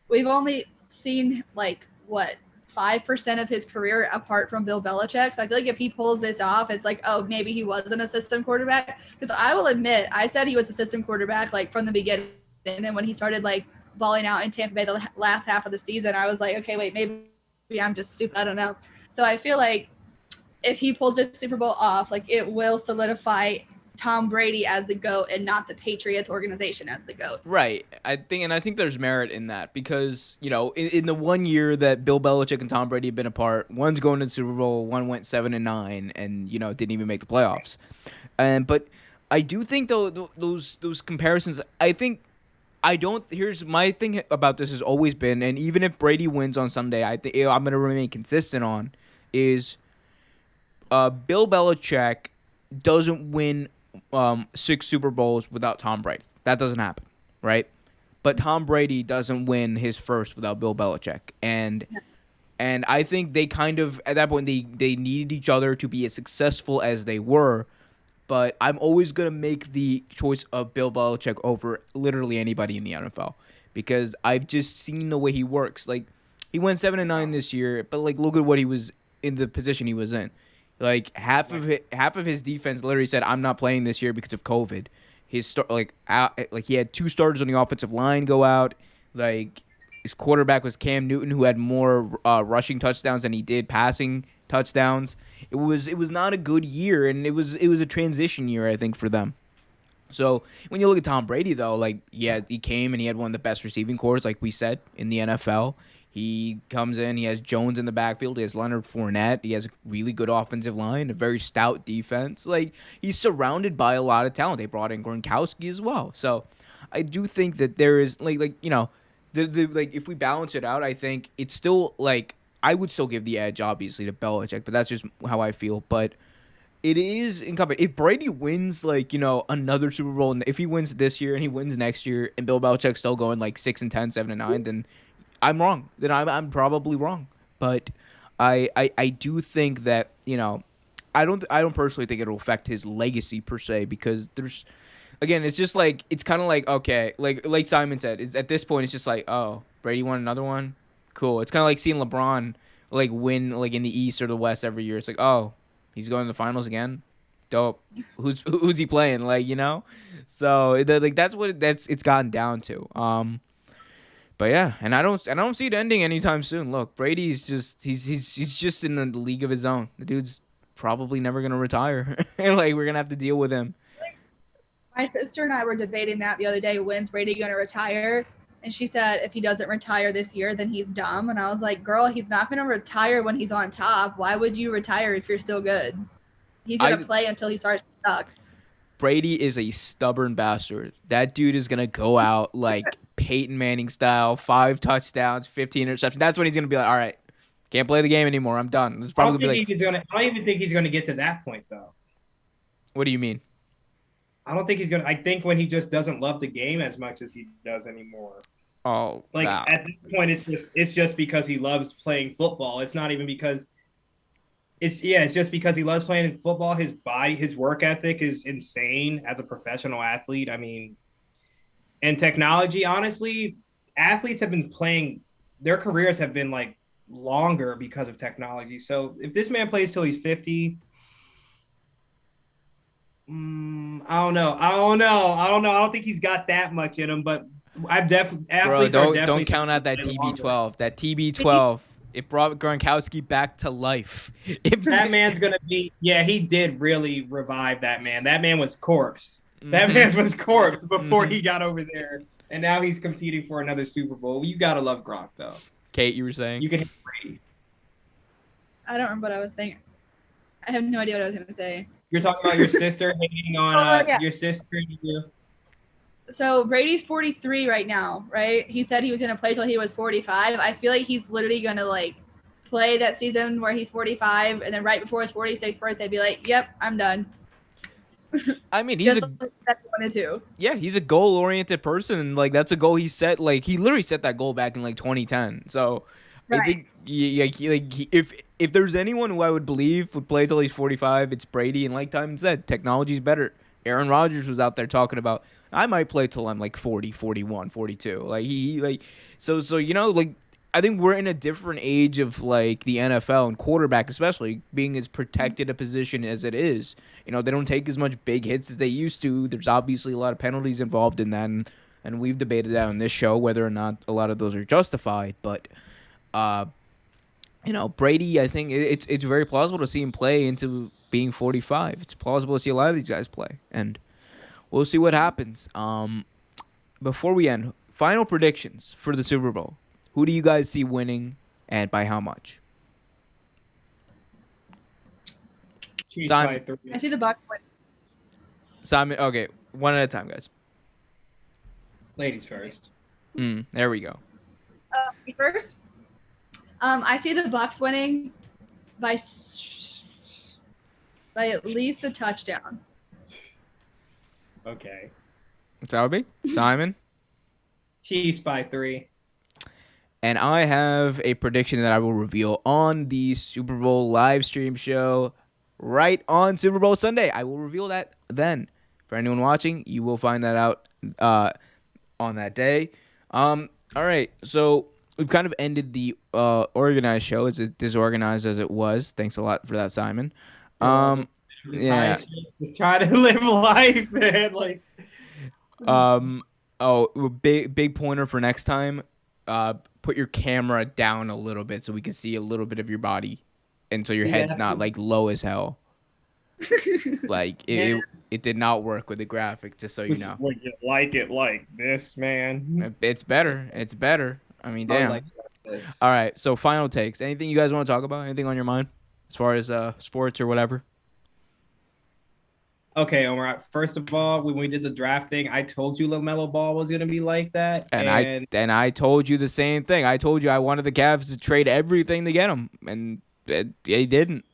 we've only seen 5% of his career apart from Bill Belichick. So I feel like if he pulls this off, it's like, oh, maybe he wasn't a system quarterback. Because I will admit, I said he was a system quarterback from the beginning. And then when he started balling out in Tampa Bay the last half of the season, I was like, okay, wait, maybe I'm just stupid. I don't know. So I feel like if he pulls this Super Bowl off, it will solidify Tom Brady as the GOAT and not the Patriots organization as the GOAT. Right. I think there's merit in that because, in the 1 year that Bill Belichick and Tom Brady have been apart, one's going to the Super Bowl, one went 7-9 and, didn't even make the playoffs. But I do think though those comparisons, here's my thing about this has always been, and even if Brady wins on Sunday, I think I'm going to remain consistent on is Bill Belichick doesn't win 6 Super Bowls without Tom Brady. That doesn't happen, right? But Tom Brady doesn't win his first without Bill Belichick. And I think they kind of, at that point, they needed each other to be as successful as they were. But I'm always going to make the choice of Bill Belichick over literally anybody in the NFL because I've just seen the way he works. He went 7-9 this year, but look at what he was in the position he was in. Half of his defense literally said, "I'm not playing this year because of COVID." He had 2 starters on the offensive line go out. His quarterback was Cam Newton, who had more rushing touchdowns than he did passing touchdowns. It was not a good year, and it was a transition year, I think, for them. So when you look at Tom Brady, though, he came and he had one of the best receiving corps, like we said, in the NFL. He comes in, he has Jones in the backfield, he has Leonard Fournette, he has a really good offensive line, a very stout defense. He's surrounded by a lot of talent. They brought in Gronkowski as well. So I do think that there is, if we balance it out, I think it's still, I would still give the edge, obviously, to Belichick, but that's just how I feel. But it is incumbent. If Brady wins, another Super Bowl, and if he wins this year and he wins next year, and Bill Belichick's still going 6-10, 7-9, then I'm wrong. Then I'm probably wrong. But I do think that I don't personally think it'll affect his legacy per se because there's, again, it's just it's kind of okay, like Simon said, it's at this point it's just oh, Brady won another one, cool. It's kind of like seeing LeBron win in the East or the West every year. It's oh, he's going to the finals again, dope. Who's he playing? So that's what it's gotten down to. But yeah, and I don't see it ending anytime soon. Look, Brady's just he's just in a league of his own. The dude's probably never gonna retire. Like we're gonna have to deal with him. My sister and I were debating that the other day. When's Brady going to retire? And she said if he doesn't retire this year, then he's dumb. And I was like, girl, he's not going to retire when he's on top. Why would you retire if you're still good? He's going to play until he starts to suck. Brady is a stubborn bastard. That dude is going to go out like Peyton Manning style, 5 touchdowns, 15 interceptions. That's when he's going to be like, all right, can't play the game anymore. I'm done. It's probably I don't even think he's gonna get to that point though. What do you mean? I don't think he's gonna. I think when he just doesn't love the game as much as he does anymore. Oh, like at this point, it's just because he loves playing football. It's not even because. It's just because he loves playing football. His body, his work ethic is insane as a professional athlete. I mean, and technology. Honestly, athletes have been playing. Their careers have been like longer because of technology. So if this man plays till he's 50. I don't know. I don't think he's got that much in him, but I've definitely. Bro, don't count out that TB12. That TB12. It brought Gronkowski back to life. That man's gonna be. Yeah, he did really revive that man. That man was corpse. That man was corpse before he got over there, and now he's competing for another Super Bowl. You gotta love Gronk though. Kate, you were saying you can hit Brady. I don't remember what I was saying. I have no idea what I was gonna say. You're talking about your sister hating on your sister. So Brady's 43 right now, right? He said he was going to play till he was 45. I feel like he's literally going to like play that season where he's 45, and then right before his 46th birthday, be like, "Yep, I'm done." I mean, he's he's a goal-oriented person, and like that's a goal he set. Like he literally set that goal back in like 2010. So right. I think if there's anyone who I would believe would play till he's 45, it's Brady. And like Timon said, technology's better. Aaron Rodgers was out there talking about, I might play till I'm like 40, 41, 42. Like so like I think we're in a different age of like the NFL and quarterback especially being as protected a position as it is. They don't take as much big hits as they used to. There's obviously a lot of penalties involved in that, and we've debated that on this show whether or not a lot of those are justified. But Brady, I think it's very plausible to see him play into being 45. It's plausible to see a lot of these guys play, and we'll see what happens. Before we end, final predictions for the Super Bowl. Who do you guys see winning, and by how much? Simon. I see the Bucs winning. Simon, okay, one at a time, guys. Ladies first. There we go. Me first. I see the Bucs winning by at least a touchdown. Okay. Salby? Simon? Chiefs by 3. And I have a prediction that I will reveal on the Super Bowl live stream show right on Super Bowl Sunday. I will reveal that then. For anyone watching, you will find that out on that day. All right, so we've kind of ended the organized show as disorganized as it was. Thanks a lot for that, Simon. Yeah. Just try to live life, man. Like. Big pointer for next time. Put your camera down a little bit so we can see a little bit of your body, and so your head's not like low as hell. Like it did not work with the graphic. Just so you know. Would you like it like this, man? It's better. It's better. I mean, damn. Like all right. So final takes. Anything you guys want to talk about? Anything on your mind as far as sports or whatever? Okay, Omar. First of all, when we did the draft thing, I told you LaMelo Ball was gonna be like that, and I told you the same thing. I told you I wanted the Cavs to trade everything to get him, and they didn't.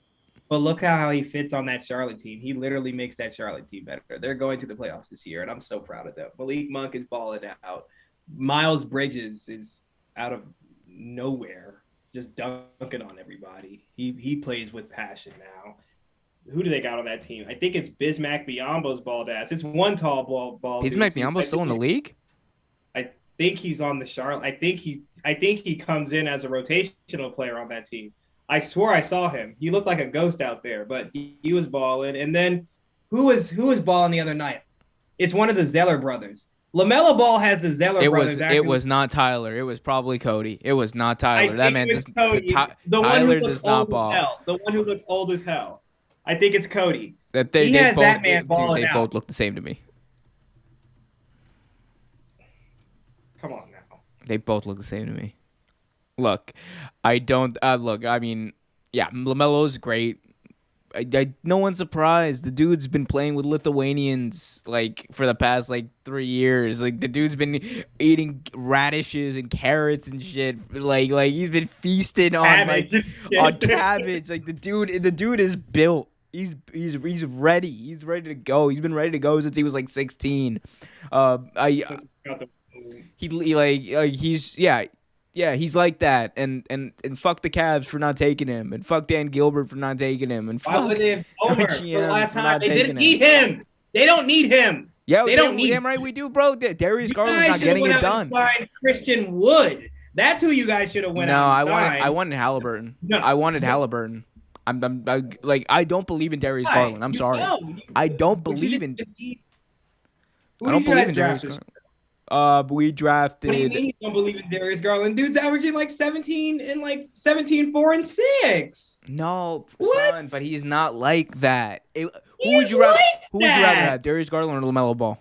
But look how he fits on that Charlotte team. He literally makes that Charlotte team better. They're going to the playoffs this year, and I'm so proud of them. Malik Monk is balling out. Miles Bridges is out of nowhere, just dunking on everybody. He plays with passion now. Who do they got on that team? I think it's Bismack Biyombo's bald ass. It's one tall ball. Bismack Biyombo's still in the league? I think he's on the Charlotte. I think he comes in as a rotational player on that team. I swore I saw him. He looked like a ghost out there, but he was balling. And then who was balling the other night? It's one of the Zeller brothers. LaMelo Ball has the Zeller brothers. It was not Tyler. It was probably Cody. It was not I Tyler. That think man it was does. Cody, the one who Tyler looks does not old as ball. hell. The one who looks old as hell. I think it's Cody. That He has both, that man dude, balling they out. both look the same to me. Come on now. They both look the same to me. Look, I don't look. I mean, yeah, LaMelo's great. No one's surprised. The dude's been playing with Lithuanians like for the past like 3 years. Like the dude's been eating radishes and carrots and shit. Like he's been feasting on on cabbage. Like the dude is built. He's ready. He's ready to go. He's been ready to go since he was like 16. He's like that, and fuck the Cavs for not taking him, and fuck Dan Gilbert for not taking him, and fuck Homer for the last time. They didn't him. need him. They don't need him. Yeah, they don't need him. Right, we do, bro. Darius You Garland's guys not getting should've it went out and done. signed Christian Wood. That's who you guys should have went out and signed. I wanted Halliburton. No. I wanted Halliburton. I don't believe in Darius Garland. I'm sorry. I don't believe in. I don't believe in Darius Garland. We drafted. What do you mean you don't believe in Darius Garland? Dude's averaging like 17, 4, and 6. No, What? son, but he's not like that. Who He would is you rather? like Who would you rather that. have, Darius Garland or LaMelo Ball?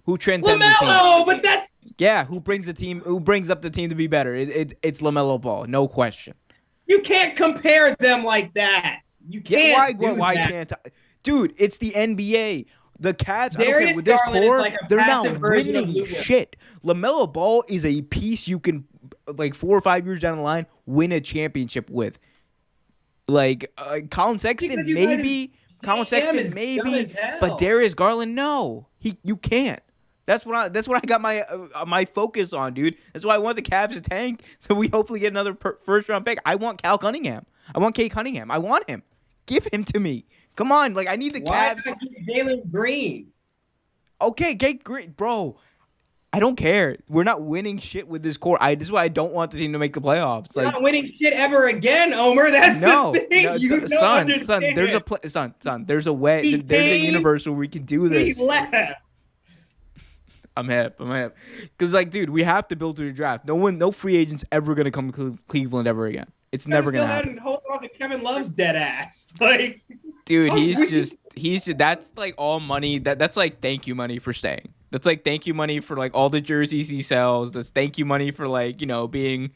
Who transcends the team? LaMelo, but that's Yeah, who brings up the team to be better? It's LaMelo Ball, no question. you can't compare them like that. You can't. Why can't I? Dude, it's the NBA. The Cavs, I don't care, Darius with this Garland is core, like a they're not passive version of winning Lou Will. shit. LaMelo Ball is a piece you can, like 4 or 5 years down the line, win a championship with. Like Colin Sexton, Because you maybe. Colin Damn, Sexton, it's dumb maybe. as hell. But Darius Garland, no. You can't. That's what I got my focus on, dude. That's why I want the Cavs to tank, so we hopefully get another first round pick. I want Cal Cunningham. I want Kate Cunningham. I want him. Give him to me. Come on, like I need the Why Cavs. not get Jalen Green? Okay, great, bro. I don't care. We're not winning shit with this core. This is why I don't want the team to make the playoffs. We're Like not winning shit ever again, Omer. That's no, the thing. You don't understand. There's a way. He There's a came, universe where we can do He this. left. I'm hip. Because like, dude, we have to build through the draft. No free agent's ever gonna come to Cleveland ever again. It's never gonna happen. Hold on to Kevin Love's dead ass. Like, Dude, Oh, he's we- just that's like all money. That's like thank you money for staying. That's like thank you money for like all the jerseys he sells. That's thank you money for like, being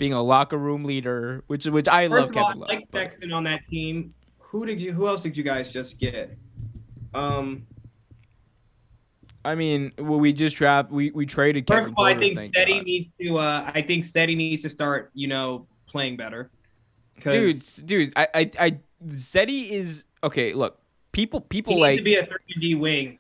a locker room leader, which I love first of all, Kevin Love. I like but- Sexton on that team. Who else did you guys just get? I mean, well, we just we traded First Kevin of all, I Porter, think thank Steady God. needs to. I think Steady needs to start. Playing better. 'Cause Dude, I Zeddy is okay. Look, people he needs like. to be a 3D wing.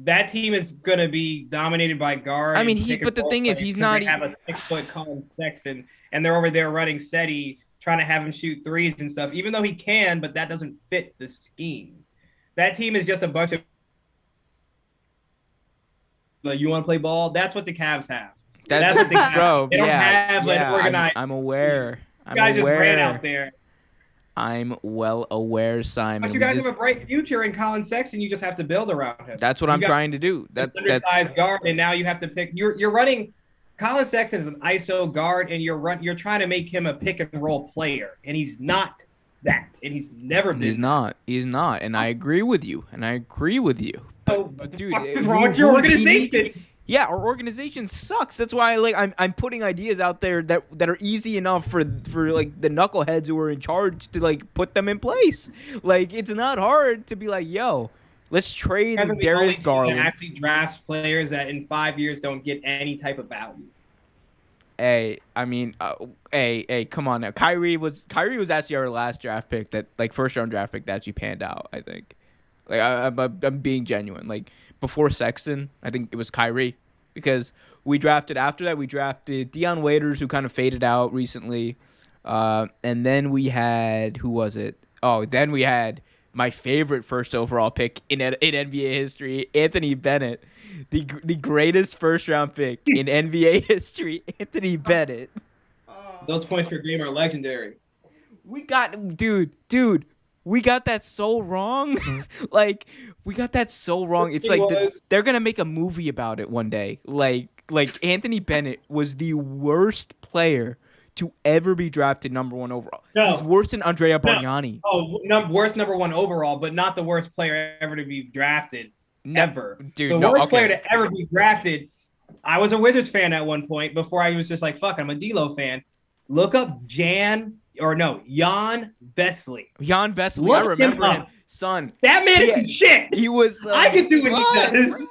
That team is gonna be dominated by guard. I mean, and pick and but the roll thing is, players he's 'cause not. They have a 6-foot Colin Sexton, and they're over there running Steady, trying to have him shoot threes and stuff. Even though he can, but that doesn't fit the scheme. That team is just a bunch of. Like, you want to play ball? That's what the Cavs have. That's what they have. Bro, They don't yeah, have yeah, an organized. I'm aware. You guys just ran out there. I'm well aware, Simon. But you guys have a bright future in Colin Sexton. You just have to build around him. That's what I'm trying to do. That's That's undersized guard, and now you have to pick. You're running. Colin Sexton is an ISO guard, and you're trying to make him a pick and roll player, and he's not that, and he's never been. He's not, and I agree with you. So, But what the dude, fuck is wrong with your organization? Yeah, our organization sucks. That's why I'm putting ideas out there that are easy enough for like the knuckleheads who are in charge to like put them in place. Like it's not hard to be like, yo, let's trade Kevin, the only Darius team that Garland. actually drafts players that in 5 years don't get any type of value. Hey, I mean, hey, come on now. Kyrie was actually our last draft pick that like first round draft pick that actually panned out. I think, like I'm being genuine. Like before Sexton, I think it was Kyrie because we drafted Deion Waiters who kind of faded out recently, and then we had who was it? Oh, then we had my favorite first overall pick in NBA history, Anthony Bennett, the greatest first round pick in NBA history, Anthony Bennett. Those points per game are legendary. We got dude. we got that so wrong. Like we got that so wrong. It's He like was. they're gonna make a movie about it one day. Like Anthony Bennett was the worst player to ever be drafted #1 overall. No. He's worse than Andrea No. Bargnani. Oh, worst #1 overall, but not the worst player ever to be drafted ever. Dude, The no, worst okay. player to ever be drafted. I was a Wizards fan at one point before I was just like, fuck, I'm a D'Lo fan. Look up Jan Vesely. Jan Vesely, Look I remember him him. up. Son, That man is some shit. he was. I can do what he does.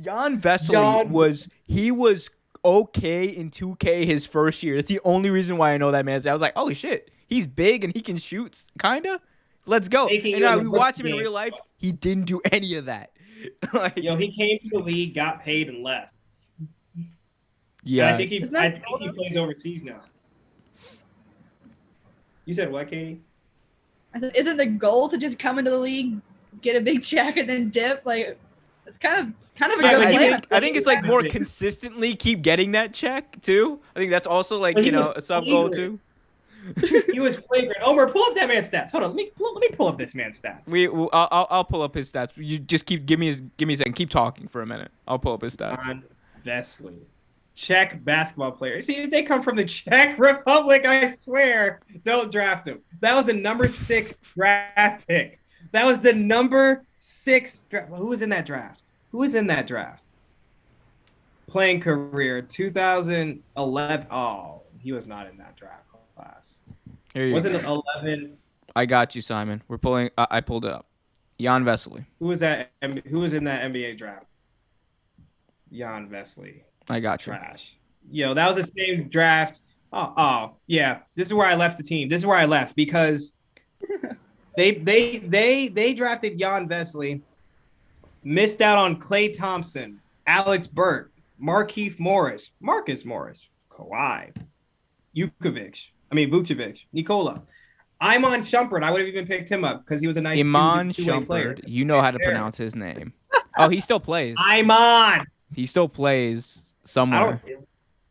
Jan Vesely was okay in 2K his first year. That's the only reason why I know that man. I was like, oh shit, he's big and he can shoot, kinda. Let's go. Taking And you now in we the watch him in game. real life. He didn't do any of that. Like, Yo, he came to the league, got paid, and left. yeah, And I think he Isn't that plays overseas now. You said what, Katie? I said, isn't the goal to just come into the league, get a big check, and then dip? Like, it's kind of a Yeah, good but he plan. didn't- I think it's like more consistently keep getting that check too. I think that's also like a sub goal too. He was flagrant. Omer, pull up that man's stats. Hold on, let me pull up this man's stats. I'll pull up his stats. You just give me a second. Keep talking for a minute. I'll pull up his stats. Jan Vesely, Czech basketball player. See, if they come from the Czech Republic, I swear, don't draft him. That was the number 6 draft pick. That was the number 6 draft. Who was in that draft? Who was in that draft? Playing career 2011. Oh, he was not in that draft class. Here you Wasn't go. 11? I got you, Simon. We're pulling. I pulled it up. Jan Vesely. Who was that? Who was in that NBA draft? Jan Vesely. I got you. Trash. Yo, that was the same draft. Oh, yeah. This is where I left the team. This is where I left because they drafted Jan Vesely, missed out on Klay Thompson, Alex Burke, Markieff Morris, Marcus Morris, Kawhi, Vucevic, Nikola. Iman Shumpert. I would have even picked him up because he was a nice Iman two-way player. Shumpert. You know how to pronounce his name. Oh, he still plays. Iman. He still plays somewhere.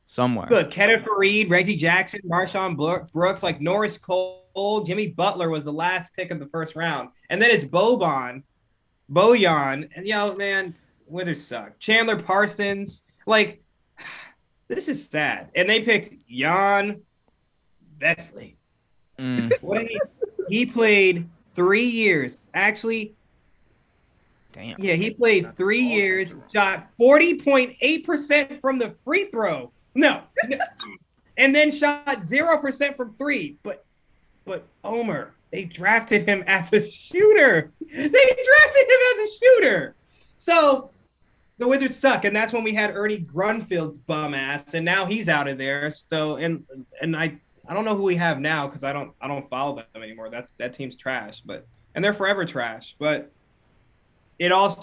Somewhere. Look, Kenneth Faried, Reggie Jackson, Marshawn Brooks, like Norris Cole, Jimmy Butler was the last pick of the first round. And then it's Bojan, and man, Wizards suck. Chandler Parsons, like, this is sad. And they picked Jan Vesely. What did he played 3 years. Actually, damn. Yeah, he played 3 years, shot 40.8% from the free throw. No. And then shot 0% from 3. But Omer, they drafted him as a shooter. So the Wizards suck, and that's when we had Ernie Grunfield's bum ass, and now he's out of there. So and I don't know who we have now because I don't follow them anymore. That team's trash, and they're forever trash. But it all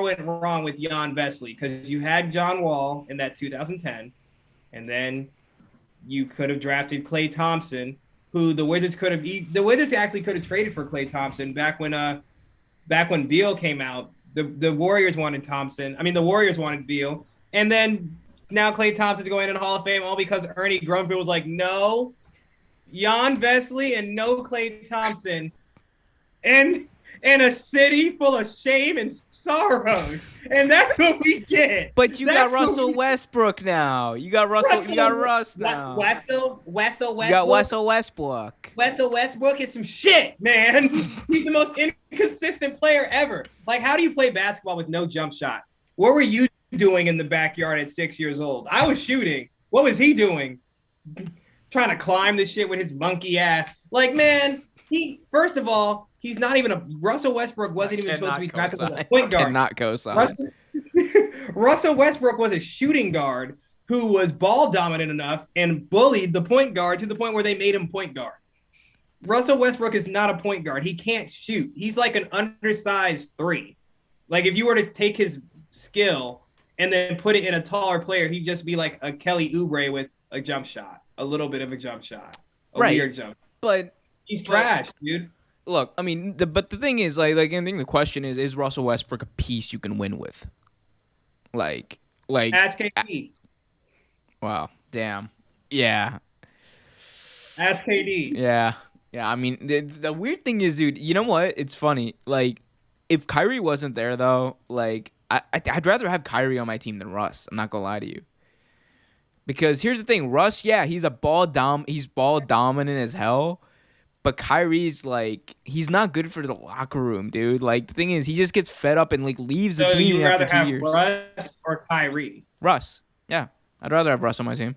went wrong with Jan Vesely because you had John Wall in that 2010, and then you could have drafted Klay Thompson, who the Wizards actually could have traded for Klay Thompson back when Beal came out. The Warriors wanted Thompson. I mean, the Warriors wanted Beal, and then now Klay Thompson's going in the Hall of Fame all because Ernie Grunfeld was like, no, Jan Vesely and no Klay Thompson, and a city full of shame and sorrows, and that's what we get. But you got Russell Westbrook now. You got Russ now. Wessel You got Russell Westbrook. Wessel Westbrook is some shit, man. He's the most inconsistent player ever. Like, how do you play basketball with no jump shot? What were you doing in the backyard at 6 years old? I was shooting. What was he doing? Trying to climb this shit with his monkey ass. Like, man, first of all, he's not even Russell Westbrook wasn't even supposed to be drafted as a point guard. Not co-sign. Russell Westbrook was a shooting guard who was ball dominant enough and bullied the point guard to the point where they made him point guard. Russell Westbrook is not a point guard. He can't shoot. He's like an undersized 3. Like, if you were to take his skill and then put it in a taller player, he'd just be like a Kelly Oubre with a jump shot, a little bit of a jump shot, weird jump. But he's trash, dude. Look, I mean, but the thing is, like, I think the question is Russell Westbrook a piece you can win with? Like, ask KD. Wow, damn, yeah. Ask KD. Yeah, Yeah, I mean, the weird thing is, dude, you know what? It's funny. Like, if Kyrie wasn't there, though, like, I'd rather have Kyrie on my team than Russ. I'm not gonna lie to you. Because here's the thing, Russ, yeah, he's ball dominant as hell. But Kyrie's like, he's not good for the locker room, dude. Like, the thing is, he just gets fed up and like leaves the So team you'd after rather 2 have years. Russ or Kyrie? Russ, yeah, I'd rather have Russ on my team.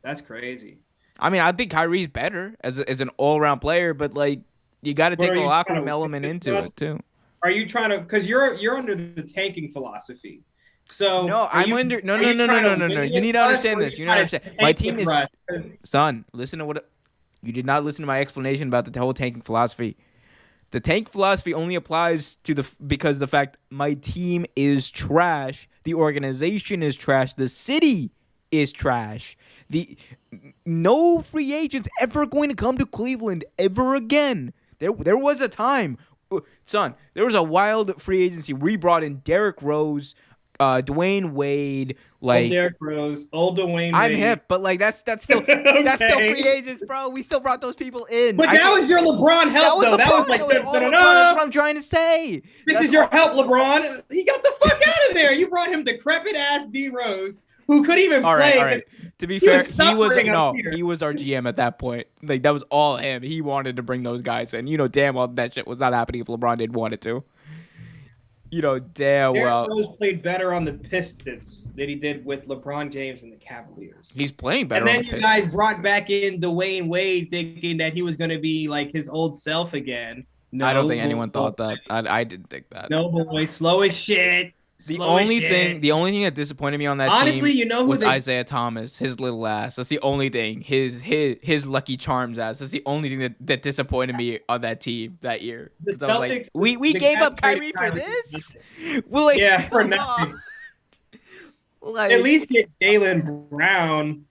That's crazy. I mean, I think Kyrie's better as an all around player, but like, you got to But take are the you locker trying room to element win into Russ? it too. Are you trying to? Because you're under the tanking philosophy. So No, I'm under. No, are no, you no, no, trying no, to no, win no. You with need to Russ, understand or are this. you You need to trying to understand. My tank team with is Russ? son. Listen to what you did not listen to my explanation about the whole tanking philosophy. The tank philosophy only applies to because the fact my team is trash, the organization is trash, the city is trash. The no free agents ever going to come to Cleveland ever again. There was a time, son. There was a wild free agency. We brought in Derrick Rose, Dwayne Wade, Old like Derrick Rose, old Dwayne I'm Wade. hip, but like that's still Okay. that's still free agents, bro. We still brought those people in. But that was your LeBron that help, was though. LeBron. That was like, That was all LeBron. That's what I'm trying to say. this That's is your all- help, LeBron. He got the fuck out of there. You brought him decrepit ass D Rose, who couldn't even All play. right. To be He fair, was he was suffering no, up here. he was our GM at that point. Like that was all him. He wanted to bring those guys in. You know damn well that shit was not happening if LeBron didn't want it to. You know damn Derrick well Rose played better on the Pistons than he did with LeBron James and the Cavaliers. he's playing better. And then on the you Pistons. guys brought back in Dwayne Wade, thinking that he was going to be like his old self again. No, I don't think anyone thought that. I didn't think that. No, boy, slow as shit. The Slow as only shit. thing that disappointed me on that Honestly, team you know who was they- Isaiah Thomas, his little ass. That's the only thing. His Lucky Charms ass. That's the only thing that disappointed me on that team that year. The 'Cause I was like, Celtics- we the gave Cavs up Kyrie traded for Kyrie. this? Well, like, Yeah, for come nothing. on. Like, At least get Jaylen Brown.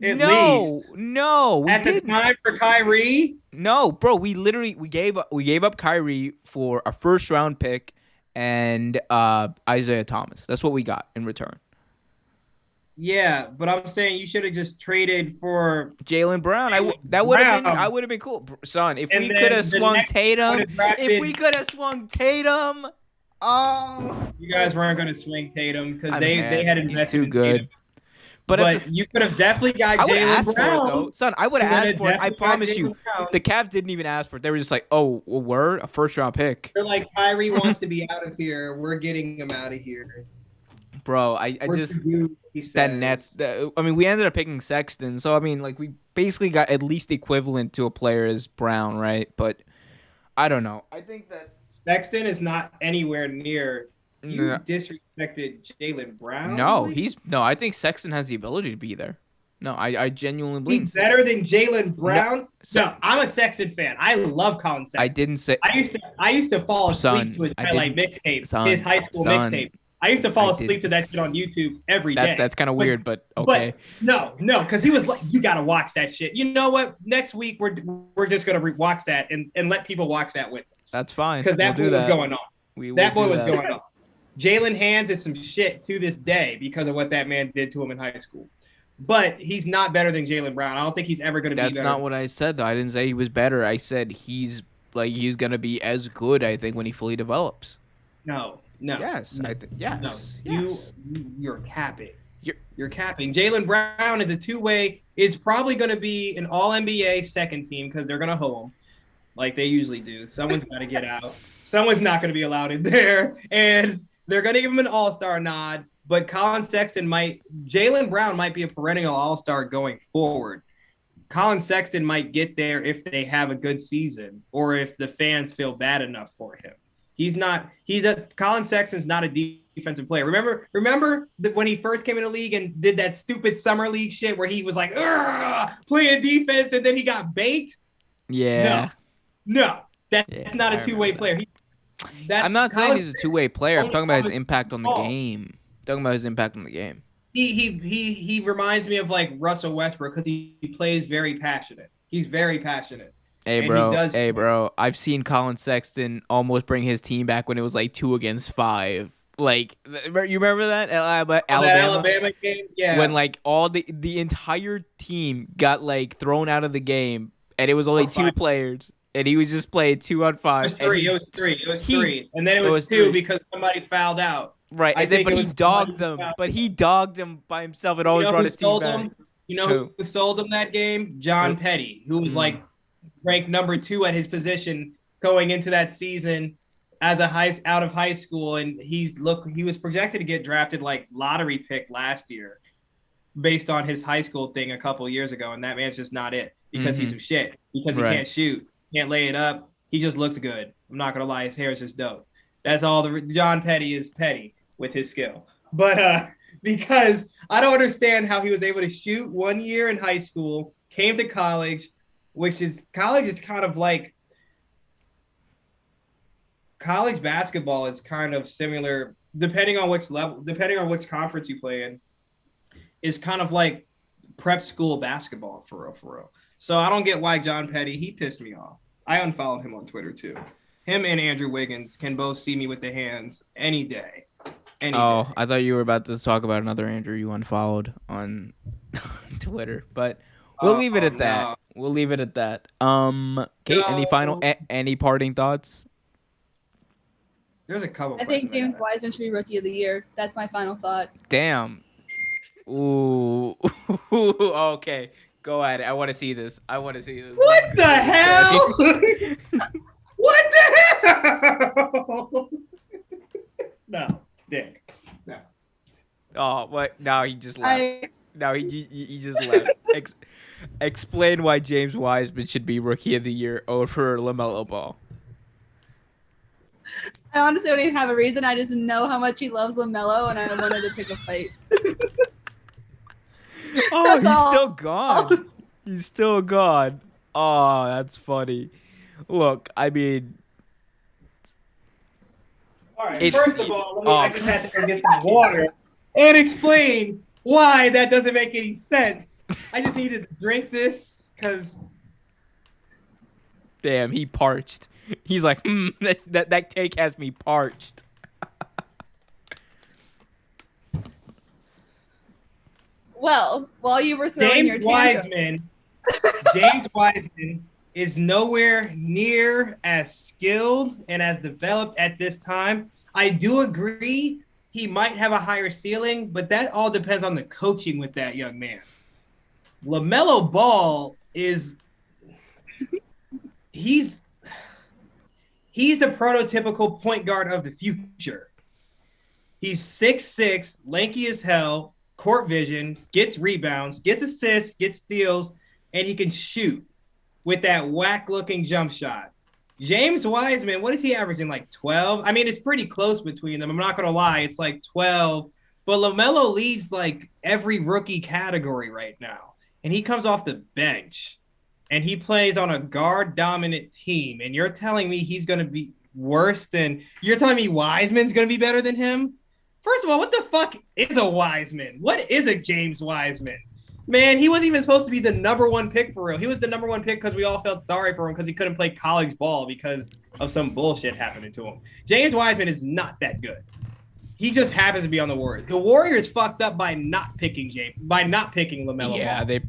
At least. No, we At the didn't. time for Kyrie, No, bro, we gave up Kyrie for a first round pick and Isaiah Thomas. That's what we got in return. yeah, but I'm saying you should have just traded for. Jaylen Brown. That would have been cool, son. If And we then could have the swung next Tatum, would've drafted- if we could have swung Tatum, oh, You guys weren't going to swing Tatum because I'm they mad. had He's invested too in good. Tatum. But, But you could have definitely got I would have Jaylen asked for it Brown. though, son. I would have You asked would've for it. I definitely got promise you. Jaylen Brown. The Cavs didn't even ask for it. They were just like, "Oh, well, we're a first round pick, They're like, Kyrie wants to be out of here. We're getting him out of here. bro." I We're just to do, he that says. Nets. I mean, we ended up picking Sexton, so I mean, like we basically got at least equivalent to a player as Brown, right? But I don't know. I think that Sexton is not anywhere near. You No. disrespected Jaylen Brown. No, I think Sexton has the ability to be there. No, I genuinely believe. He's better than Jaylen Brown. So- No, I'm a Sexton fan. I love Colin Sexton. I didn't say. I used to fall asleep Son, to his I highlight didn't- mixtape, son, his high school son, mixtape. I used to fall I asleep didn't- to that shit on YouTube every day. That's kind of But- weird, but okay. But no, because he was like, you gotta watch that shit. You know what? Next week we're just gonna watch that and let people watch that with us. That's fine. Because that we'll boy do was that. going on. We That will boy do was that. going on. Jalen Hands is some shit to this day because of what that man did to him in high school. But he's not better than Jaylen Brown. I don't think he's ever going to be That's better. not what I said, though. I didn't say he was better. I said he's gonna be as good. I think when he fully develops. No. Yes, no, I think yes. No. Yes. You're capping. You're- You're capping. Jaylen Brown is a two-way. Is probably going to be an All-NBA second team because they're going to hoe him like they usually do. Someone's got to get out. Someone's not going to be allowed in there, and they're going to give him an All-Star nod. But Jaylen Brown might be a perennial All-Star going forward. Colin Sexton might get there if they have a good season or if the fans feel bad enough for him. Colin Sexton's not a defensive player. Remember that when he first came in the league and did that stupid summer league shit where he was like, playing defense and then he got baked? Yeah. No, that's Yeah, not I a two-way remember player. I'm not saying Colin he's a two-way player. I'm talking about his Colin- impact on the Oh. game. Talking about his impact on the game. He reminds me of like Russell Westbrook because he plays very passionate. He's very passionate. Hey, And he bro. does- Hey, bro. I've seen Colin Sexton almost bring his team back when it was like 2 against 5. Like, you remember that? Alabama? That Alabama game, yeah. When like all the entire team got like thrown out of the game and it was only Or 2 five. players, and he was just playing 2-on-5. It was three. And then it It was was two 3. because somebody fouled out. Right, I and then think but it he was somebody dogged who them. fouled But he out. dogged them by himself and You always know brought who his team sold back. him? You know who sold him that game? John Who? Petty, who was Mm. like ranked number 2 at his position going into that season as out of high school, and he was projected to get drafted like lottery pick last year based on his high school thing a couple years ago, and that man's just not it because he's some shit, because he can't shoot, can't lay it up. He just looks good. I'm not gonna lie, his hair is just dope. That's all. John Petty is petty with his skill, but because I don't understand how he was able to shoot 1 year in high school, came to college, college is kind of like college basketball is kind of similar depending on which level, depending on which conference you play in, is kind of like prep school basketball for real. So I don't get why John Petty, he pissed me off. I unfollowed him on Twitter too. Him and Andrew Wiggins can both see me with the hands any day. Any day. I thought you were about to talk about another Andrew you unfollowed on Twitter, but we'll leave it at that. No. We'll leave it at that. Kate, any final, any parting thoughts? There's a couple. I think James Wiseman should be Rookie of the Year. That's my final thought. Damn. Ooh. Okay. Go ahead. I want to see this. What the hell? What the hell? No, Dick. No. Oh, what? Now he just left. Now he just left. Explain why James Wiseman should be Rookie of the Year over LaMelo Ball. I honestly don't even have a reason. I just know how much he loves LaMelo, and I wanted to pick a fight. Oh, he's still gone. He's still gone. Oh, that's funny. Look, I mean... All right, first of all, I just had to go get some water and explain why that doesn't make any sense. I just needed to drink this because... Damn, he parched. He's like, that take has me parched. Well, while you were throwing your tantrum... James Wiseman is nowhere near as skilled and as developed at this time. I do agree he might have a higher ceiling, but that all depends on the coaching with that young man. LaMelo Ball is he's the prototypical point guard of the future. He's 6'6", lanky as hell, court vision, gets rebounds, gets assists, gets steals, and he can shoot with that whack-looking jump shot. James Wiseman, what is he averaging, like 12? I mean, it's pretty close between them. I'm not going to lie. It's like 12. But LaMelo leads, like, every rookie category right now. And he comes off the bench. And he plays on a guard-dominant team. And you're telling me he's going to be worse than – you're telling me Wiseman's going to be better than him? First of all, what the fuck is a Wiseman? What is a James Wiseman? Man, he wasn't even supposed to be the number 1 pick for real. He was the number 1 pick because we all felt sorry for him because he couldn't play college ball because of some bullshit happening to him. James Wiseman is not that good. He just happens to be on the Warriors. The Warriors fucked up by not picking LaMelo. Yeah, they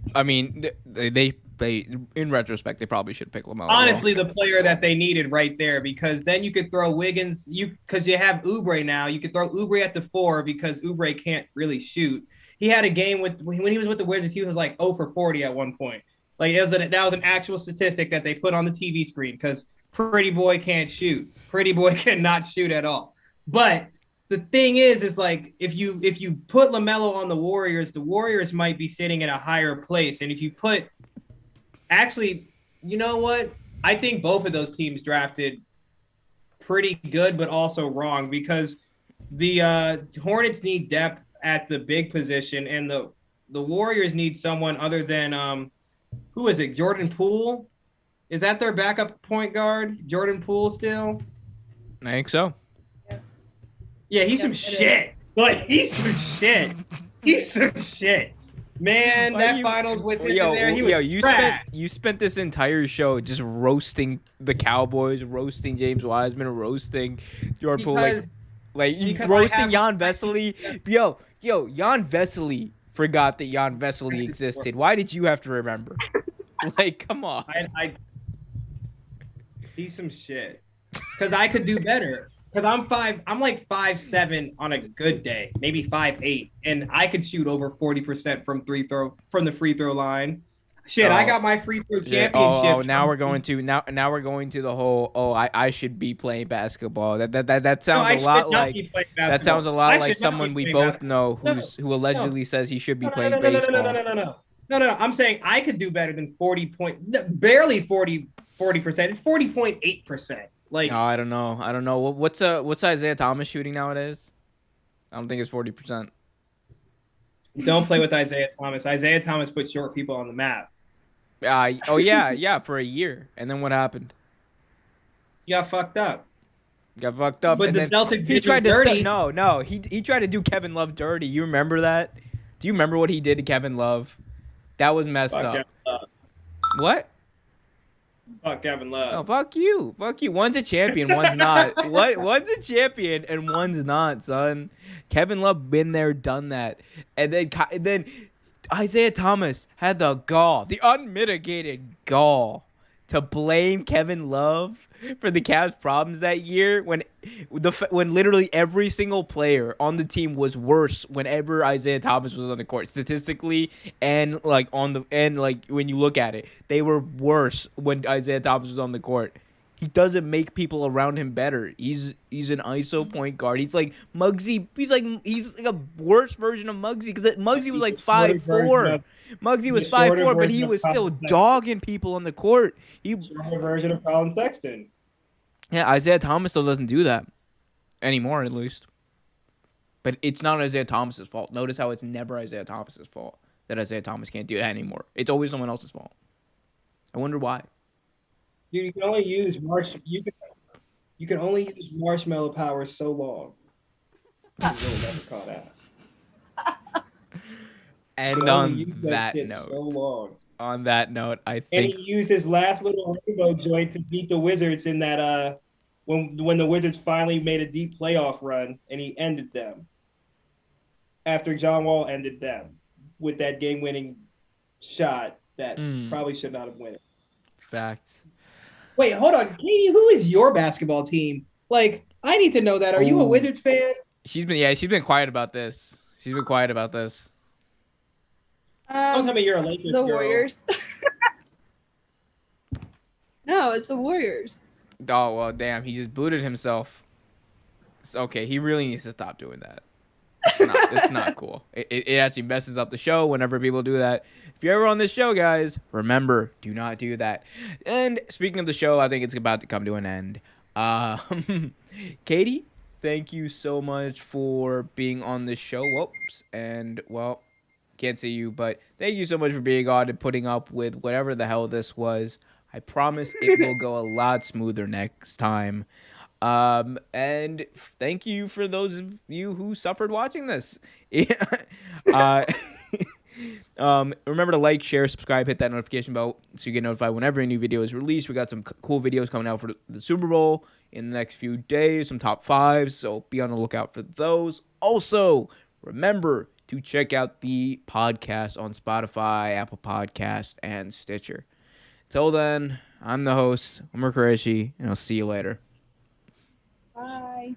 in retrospect, they probably should pick LaMelo. Honestly, the player that they needed right there, because then you could throw Wiggins. Because you have Oubre now. You could throw Oubre at the 4 because Oubre can't really shoot. He had a game when he was with the Wizards, he was like 0 for 40 at one point. Like that was an actual statistic that they put on the TV screen because Pretty Boy can't shoot. Pretty Boy cannot shoot at all. But the thing is like if you put LaMelo on the Warriors might be sitting in a higher place. And if you put actually, you know what? I think both of those teams drafted pretty good, but also wrong because the Hornets need depth at the big position, and the Warriors need someone other than who is it? Jordan Poole? Is that their backup point guard? Jordan Poole still? I think so. Yeah, he's some shit. Like he's some shit. He's some shit. Man, that finals with him in there, he was trash. You spent this entire show just roasting the Cowboys, roasting James Wiseman, roasting Jordan Poole, like roasting Jan Vesely. Yo, Jan Vesely forgot that Jan Vesely existed. Why did you have to remember? Like, come on. I see some shit. Because I could do better. Because I'm like 5'7" on a good day, maybe 5'8", and I could shoot over 40% from the free throw line. Shit, I got my free throw Yeah. championship. Now we're going to the whole. I should be playing basketball. That sounds I a lot should not like be playing basketball. that sounds a lot I like should not be someone we playing both basketball. know who allegedly says he should be playing no, baseball. no. I'm saying I could do better than 40 percent. It's 40.8%. Like, I don't know. What's Isaiah Thomas shooting nowadays? I don't think it's 40%. don't play with Isaiah Thomas. Isaiah Thomas puts short people on the map. Yeah, for a year, and then what happened? You got fucked up. Got fucked up, But and the then Celtics he did tried to dirty. he tried to do Kevin Love dirty. You remember that? Do you remember what he did to Kevin Love? That was messed Fuck up. Kevin Love. What? Fuck Kevin Love. Oh, fuck you. One's a champion, one's not. One's a champion and one's not, son. Kevin Love been there, done that. And then Isaiah Thomas had the unmitigated gall to blame Kevin Love for the Cavs' problems that year when literally every single player on the team was worse whenever Isaiah Thomas was on the court statistically and when you look at it, they were worse when Isaiah Thomas was on the court. He doesn't make people around him better. He's an ISO point guard. He's like Muggsy. He's like a worse version of Muggsy because Muggsy was like 5'4". Muggsy was 5'4", but he was still dogging people on the court. Shorter version of Colin Sexton. Yeah, Isaiah Thomas still doesn't do that anymore, at least. But it's not Isaiah Thomas's fault. Notice how it's never Isaiah Thomas's fault that Isaiah Thomas can't do that anymore. It's always someone else's fault. I wonder why. Dude, you can only use marshmallow power so long. You will never caught ass. And on that note, I think. And he used his last little rainbow joint to beat the Wizards in that when the Wizards finally made a deep playoff run, and he ended them after John Wall ended them with that game-winning shot that probably should not have won it. Facts. Wait, hold on, Katie. Who is your basketball team? Like, I need to know that. Are you a Wizards fan? She's been quiet about this. Don't tell me you're a Lakers The girl. Warriors. No, it's the Warriors. Oh, well, damn. He just booted himself. It's okay. He really needs to stop doing that. It's not cool. It actually messes up the show whenever people do that. If you're ever on this show, guys, remember, do not do that. And speaking of the show, I think it's about to come to an end. Katie, thank you so much for being on this show. Whoops. And, well, can't see you, but thank you so much for being on and putting up with whatever the hell this was. I promise it will go a lot smoother next time. And thank you for those of you who suffered watching this. Remember to like, share, subscribe, hit that notification bell so you get notified whenever a new video is released. We got some cool videos coming out for the Super Bowl in the next few days, some top fives, so be on the lookout for those. Also, remember to check out the podcast on Spotify, Apple Podcasts, and Stitcher. Till then, I'm the host, Umar Qureshi, and I'll see you later. Bye.